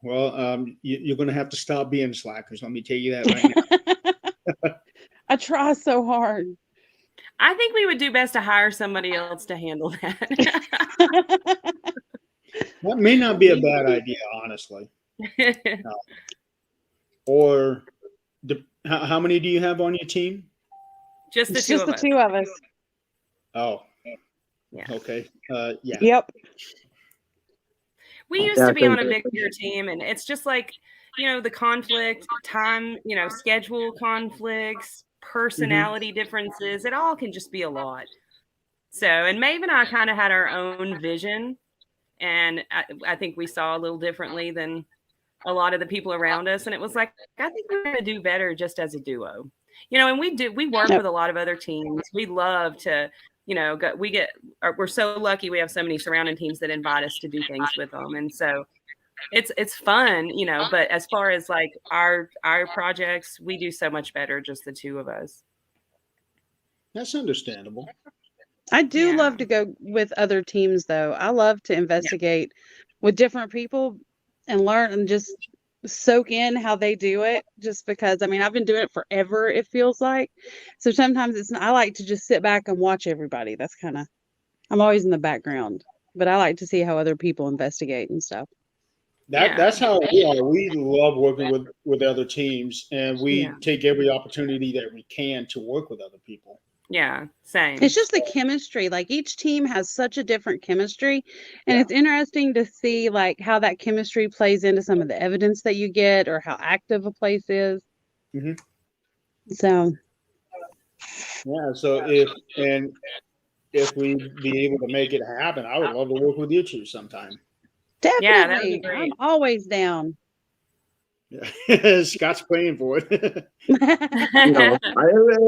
Well, you're going to have to stop being slackers. Let me tell you that right now. I try so hard. I think we would do best to hire somebody else to handle that. That may not be a bad idea, honestly. Or how many do you have on your team? Just the two of us. Oh. Yeah. Okay. Yeah. Yep. We used to be on a bigger team, and it's just like, the conflict, time, schedule conflicts, personality differences. It all can just be a lot. So, and Maeve and I kind of had our own vision, and I think we saw a little differently than a lot of the people around us. And it was like, I think we're going to do better just as a duo, and we work with a lot of other teams. We love to, we're so lucky we have so many surrounding teams that invite us to do things with them. And so it's fun, you know, but as far as like our projects, we do so much better just the two of us. That's understandable. I do Yeah. love to go with other teams, though. I love to investigate with different people and learn and just soak in how they do it. Just because, I mean, I've been doing it forever, it feels like. So sometimes I like to just sit back and watch everybody. That's kind of, I'm always in the background, but I like to see how other people investigate and stuff. That's how we are. We love working with other teams, and we Yeah. take every opportunity that we can to work with other people. Yeah, same. It's just the chemistry. Like each team has such a different chemistry, and it's interesting to see like how that chemistry plays into some of the evidence that you get or how active a place is. Mhm. So Yeah. So if we be able to make it happen, I would love to work with you two sometime. Yeah, that would be definitely, I'm great. always down. Yeah. Scott's paying for it. You know,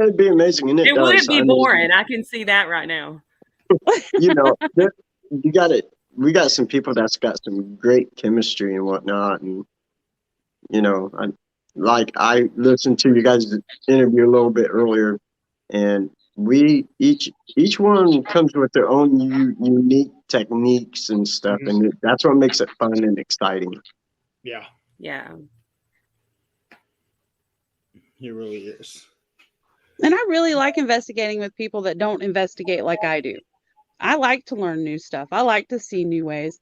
it'd be amazing, and it It does. would be I mean, boring. I can see that right now. you know, you got it. We got some people that's got some great chemistry and whatnot, and you know, I listened to you guys' interview a little bit earlier, and we each one comes with their own unique techniques and stuff, Mhm. and that's what makes it fun and exciting. Yeah, Yeah. he really is. And I really like investigating with people that don't investigate like I do. I like to learn new stuff. I like to see new ways.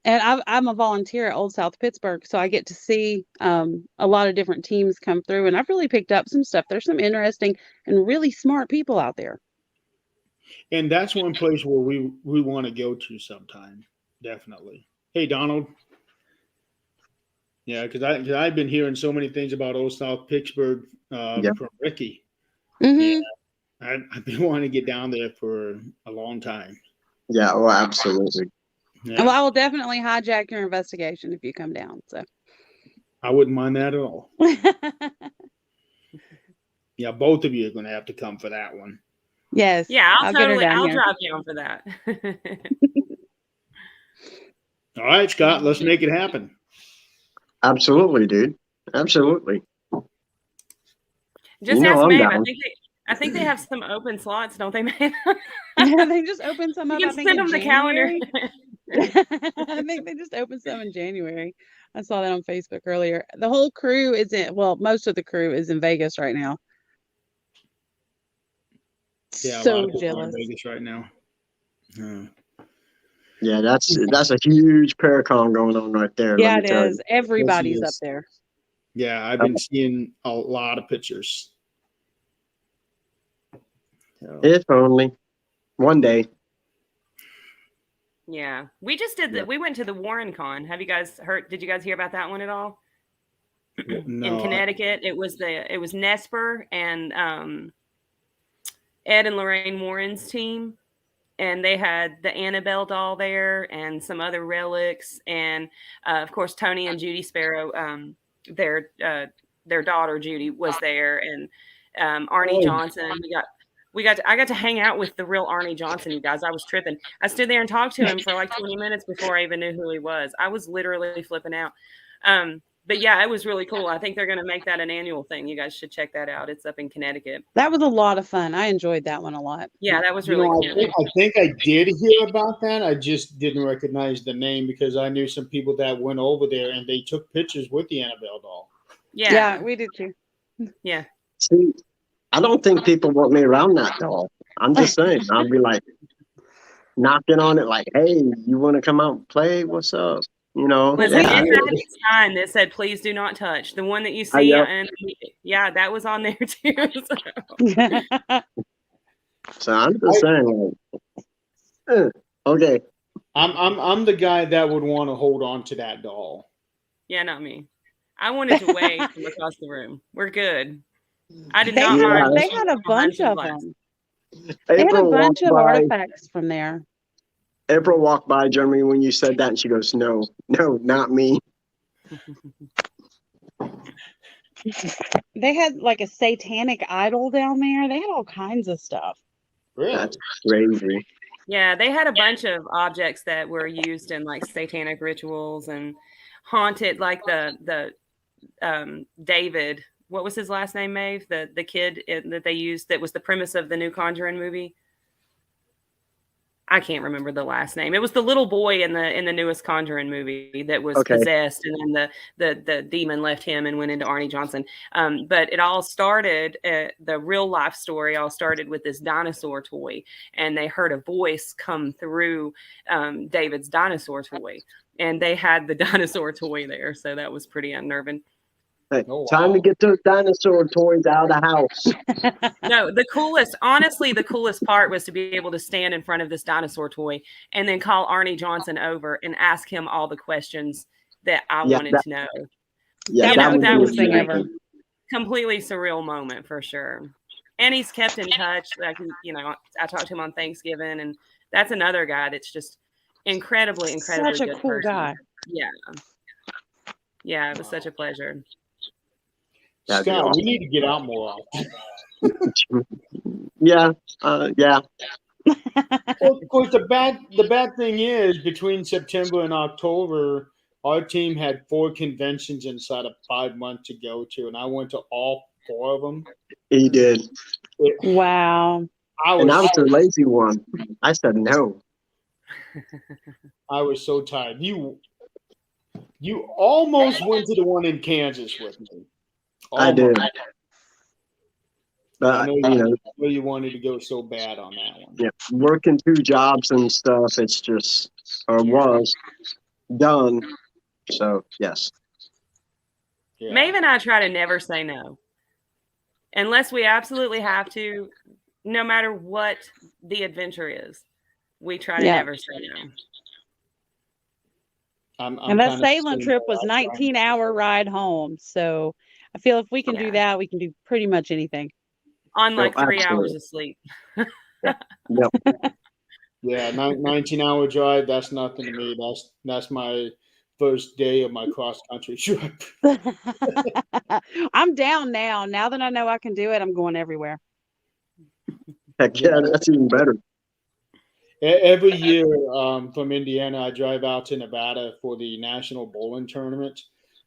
And I'm a volunteer at Old South Pittsburgh, so I get to see a lot of different teams come through, and I've really picked up some stuff. There's some interesting and really smart people out there. And that's one place where we want to go to sometime. Definitely. Hey, Donald. Yeah, because I've been hearing so many things about Old South Pittsburgh Yeah. from Ricky. Mm-hmm. Yeah, I've been wanting to get down there for a long time. Yeah, well, absolutely. Yeah, Well, I will definitely hijack your investigation if you come down. So, I wouldn't mind that at all. Yeah, both of you are going to have to come for that one. yes, Yeah, I'll get her down I'll here. drive down for that. All right, Scott, let's make it happen. Absolutely, dude. Absolutely. Just You know ask I'm Maeve. down. I think they have some open slots, don't they, Maeve? Yeah, they just opened some You up. can I think send in them the calendar. January. I think they just opened some in January. I saw that on Facebook earlier. The whole crew is most of the crew is in Vegas right now. Yeah, a lot So of people are in jealous. Vegas right now. Yeah, that's a huge Paracon going on right there. Yeah, let it me tell is. Everybody's up is. there. Yeah, I've been seeing a lot of pictures. So, you. If only one day. Yeah, we just did that. We went to the Warren Con. Have you guys heard? Did you guys hear about that one at all? no, In Connecticut, it was Nesper and Ed and Lorraine Warren's team, and they had the Annabelle doll there and some other relics, and of course Tony and Judy Sparrow, their daughter Judy was there, and Arnie Johnson. I got to hang out with the real Arnie Johnson, you guys. I was tripping. I stood there and talked to him for like 20 minutes before I even knew who he was. I was literally flipping out. But yeah, it was really cool. I think they're going to make that an annual thing. You guys should check that out. It's up in Connecticut. That was a lot of fun. I enjoyed that one a lot. Yeah, that was really cool. I think I did hear about that. I just didn't recognize the name because I knew some people that went over there and they took pictures with the Annabelle doll. Yeah, we did too. Yeah. See, I don't think people want me around that doll. I'm just saying. I'll be like knocking on it, like, "Hey, you want to come out and play? What's up?" You know? Listen, Yeah. it had a sign that said, "Please do not touch." The one that you see, and yeah, that was on there too. So I'm just saying, like, okay. I'm the guy that would want to hold on to that doll. Yeah, not me. I wanted to wave from across the room. We're good. I did not mind. They had a bunch of them. April they had a bunch of by, artifacts from there. April walked by Jeremy when you said that, and she goes, "No, not me." They had like a satanic idol down there. They had all kinds of stuff. Really? That's crazy. Yeah, they had a bunch of objects that were used in like satanic rituals, and haunted, like the David. What was his last name, Maeve? The kid that they used that was the premise of the new Conjuring movie. I can't remember the last name. It was the little boy in the newest Conjuring movie that was possessed, and then the demon left him and went into Arnie Johnson. But it all started, the real life story all started with this dinosaur toy, and they heard a voice come through David's dinosaur toy, and they had the dinosaur toy there, so that was pretty unnerving. Hey, time to get those dinosaur toys out of the house. No, the coolest part was to be able to stand in front of this dinosaur toy and then call Arnie Johnson over and ask him all the questions that I wanted to know. Yeah, that was thing like ever. Completely surreal moment for sure. And he's kept in touch. Like, I talked to him on Thanksgiving, and that's another guy that's just incredibly Such a good cool person. guy. Yeah, it was such a pleasure. Scott, awesome. We need to get out more often. Yeah. Well, of course, the bad thing is between September and October, our team had 4 conventions inside of 5 months to go to, and I went to all 4 of them. He did. Wow. I was the lazy one. I said no. I was so tired. You almost went to the one in Kansas with me. I did. But I know you wanted to go so bad on that one. Yeah, working 2 jobs and stuff, it's just, was done. So, yes. Yeah. Maeve and I try to never say no. Unless we absolutely have to, no matter what the adventure is, we try to never say no. And that Salem trip was 19-hour ride home. So I feel if we can do that, we can do pretty much anything. On like 3 hours of sleep. Yep. Yeah, 19-hour drive, that's nothing to me. That's my first day of my cross-country trip. I'm down now. Now that I know I can do it, I'm going everywhere. Heck yeah, that's even better. Every year from Indiana, I drive out to Nevada for the National Bowling Tournament.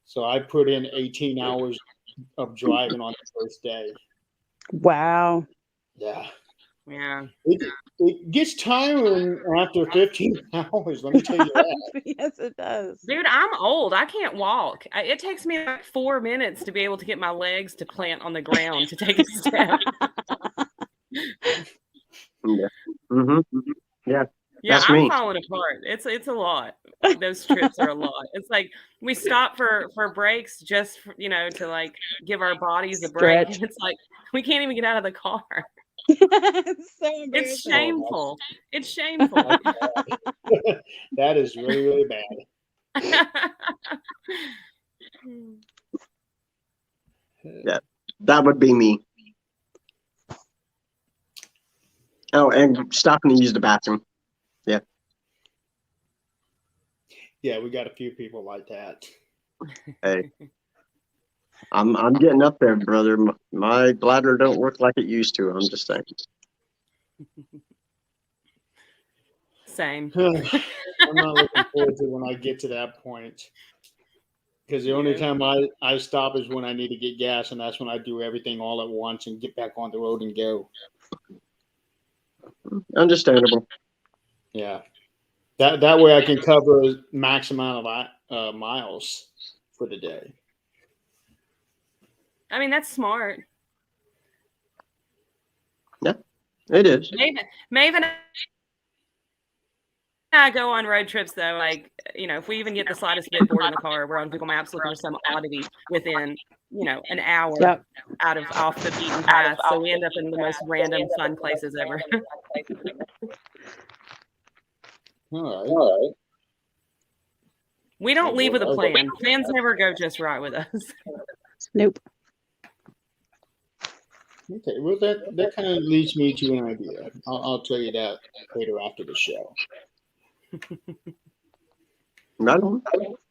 So I put in 18 hours of driving on the first day. Wow. Yeah. It gets tiring after 15 hours, let me tell you that. Yes, it does. Dude, I'm old. I can't walk. It takes me like 4 minutes to be able to get my legs to plant on the ground to take a step. Yeah. Mm-hmm. Yeah. Yeah, I'm falling apart. It's a lot. Those trips are a lot. It's like we stop for breaks just for, to like give our bodies a break. And it's like we can't even get out of the car. It's shameful. It's shameful. That is really, really bad. Yeah, that would be me. Oh, and stopping to use the bathroom. Yeah. Yeah, we got a few people like that. Hey, I'm getting up there, brother. My bladder don't work like it used to. I'm just saying. Same. I'm not looking forward to when I get to that point. Because the only time I stop is when I need to get gas, and that's when I do everything all at once and get back on the road and go. Understandable. Yeah. That way I can cover max amount of miles for the day. I mean, that's smart. Yeah, it is. Maeve and I go on road trips, though. Like, if we even get the slightest bit bored in the car, we're on Google Maps looking for some oddity within, an hour off the beaten path. So we end up in the most random fun places ever. All right. We don't leave with a plan. Plans never go just right with us. Nope. Okay, well, that kind of leads me to an idea. I'll tell you that later after the show.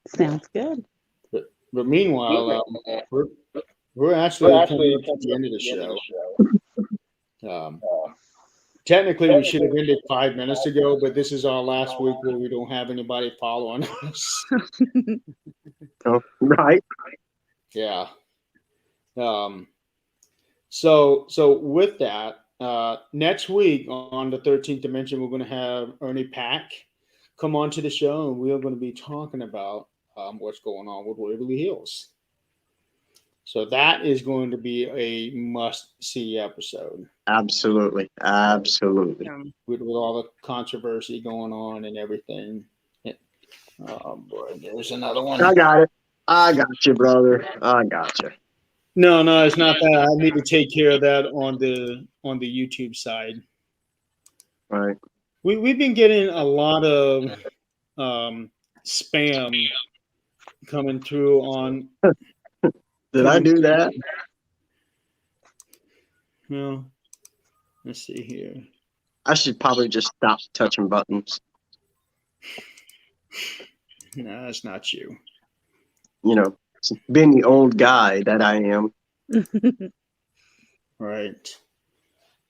Sounds good. But meanwhile, we're actually coming up to the end of the show. Technically, we should have ended 5 minutes ago, but this is our last week where we don't have anybody following us. Oh, right. Yeah. So with that, next week on the 13th Dimension, we're going to have Ernie Pack come on to the show, and we are going to be talking about what's going on with Waverly Hills. So that is going to be a must-see episode. Absolutely. With all the controversy going on and everything. Oh boy, there's another one. I got it. I got you, brother. I got you. No, it's not that. I need to take care of that on the YouTube side. Right. We've been getting a lot of spam coming through on. Did I do that? Well, let's see here. I should probably just stop touching buttons. No, it's not you. You know, being the old guy that I am. Right.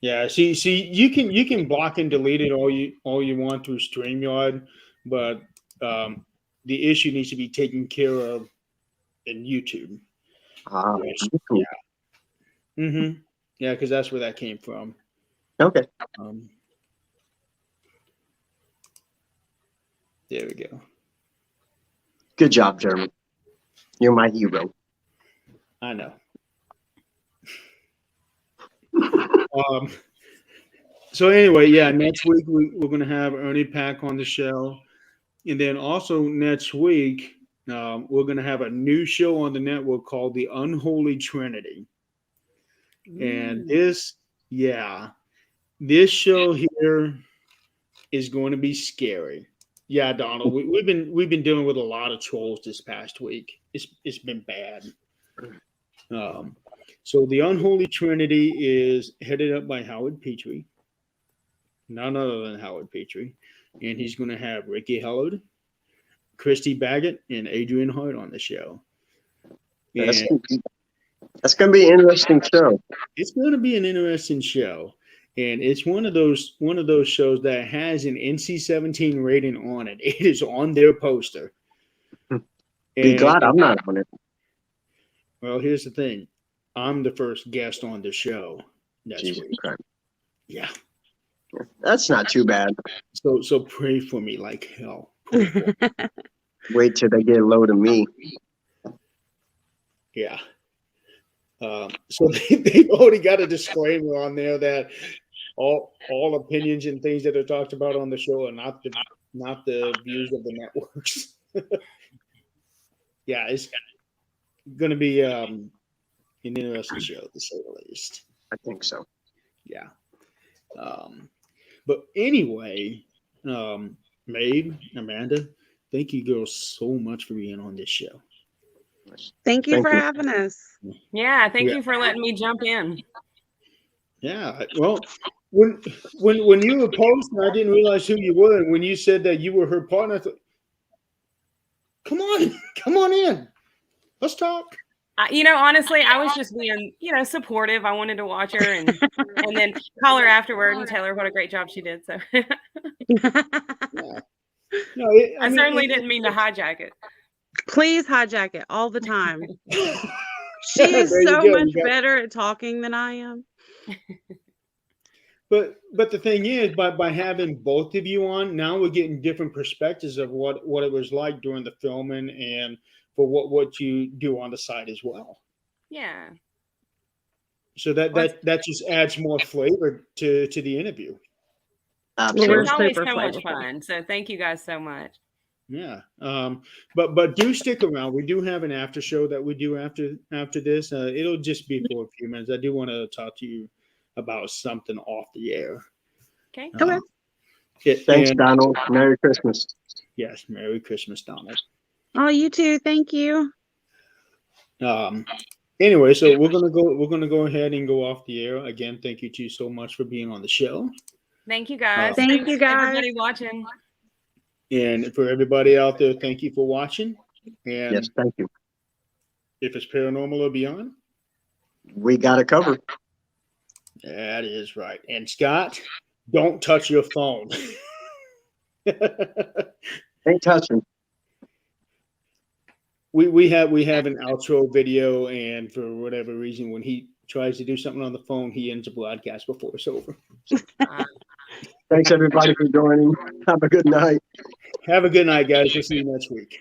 Yeah. See, you can block and delete it all you want through StreamYard, but the issue needs to be taken care of in YouTube. Cool. Yeah. Mm-hmm. Yeah, because that's where that came from. Okay. There we go. Good job, Jeremy. You're my hero. I know. So anyway, yeah, next week we're going to have Ernie Pack on the show. And then also next week, we're going to have a new show on the network called The Unholy Trinity. And this show here is going to be scary. Yeah, Donald, we've been dealing with a lot of trolls this past week. It's been bad. So the Unholy Trinity is headed up by Howard Petrie, none other than Howard Petrie, and he's going to have Ricky Hellard, Christy Baggett, and Adrian Hart on the show. That's going to be an interesting show. It's going to be an interesting show. And it's one of those shows that has an NC-17 rating on it. It is on their poster. Be glad I'm not on it. Well, here's the thing. I'm the first guest on the show next week. Christ. Yeah. That's not too bad. So pray for me like hell. Wait till they get a load of me. Yeah. So they've already got a disclaimer on there that all opinions and things that are talked about on the show are not the views of the networks. Yeah, it's going to be an interesting show, to say the least. I think so. Yeah. But anyway, Maeve, Amanda, thank you girls so much for being on this show. Thank you for having us. Yeah, thank you for letting me jump in. Yeah, well, when you were posting, I didn't realize who you were, and when you said that you were her partner, I thought, come on in, let's talk. Honestly, I was just being, supportive. I wanted to watch her and then call her afterward and tell her what a great job she did. So Yeah. No, I certainly didn't mean to hijack it. Please hijack it all the time. She is so much better at talking than I am. But the thing is, by having both of you on, now we're getting different perspectives of what it was like during the filming and for what you do on the side as well. Yeah. So that just adds more flavor to the interview. Absolutely. It's always so much fun. So thank you guys so much. Yeah. But do stick around. We do have an after show that we do after this. It'll just be for a few minutes. I do want to talk to you about something off the air. Okay. Thanks, Donald. Merry Christmas. Yes, Merry Christmas, Donald. Oh, you too. Thank you. Anyway, so we're gonna go ahead and go off the air again. Thank you two so much for being on the show. Thank you guys. Thank you guys. Everybody watching. And for everybody out there, thank you for watching. And yes, thank you. If it's paranormal or beyond, we got it covered. that is right. And Scott, Don't touch your phone. Ain't touching. We have an outro video, and for whatever reason, when he tries to do something on the phone, he ends the broadcast before it's over. Thanks everybody for joining. Have a good night. Have a good night, guys. We'll see you next week.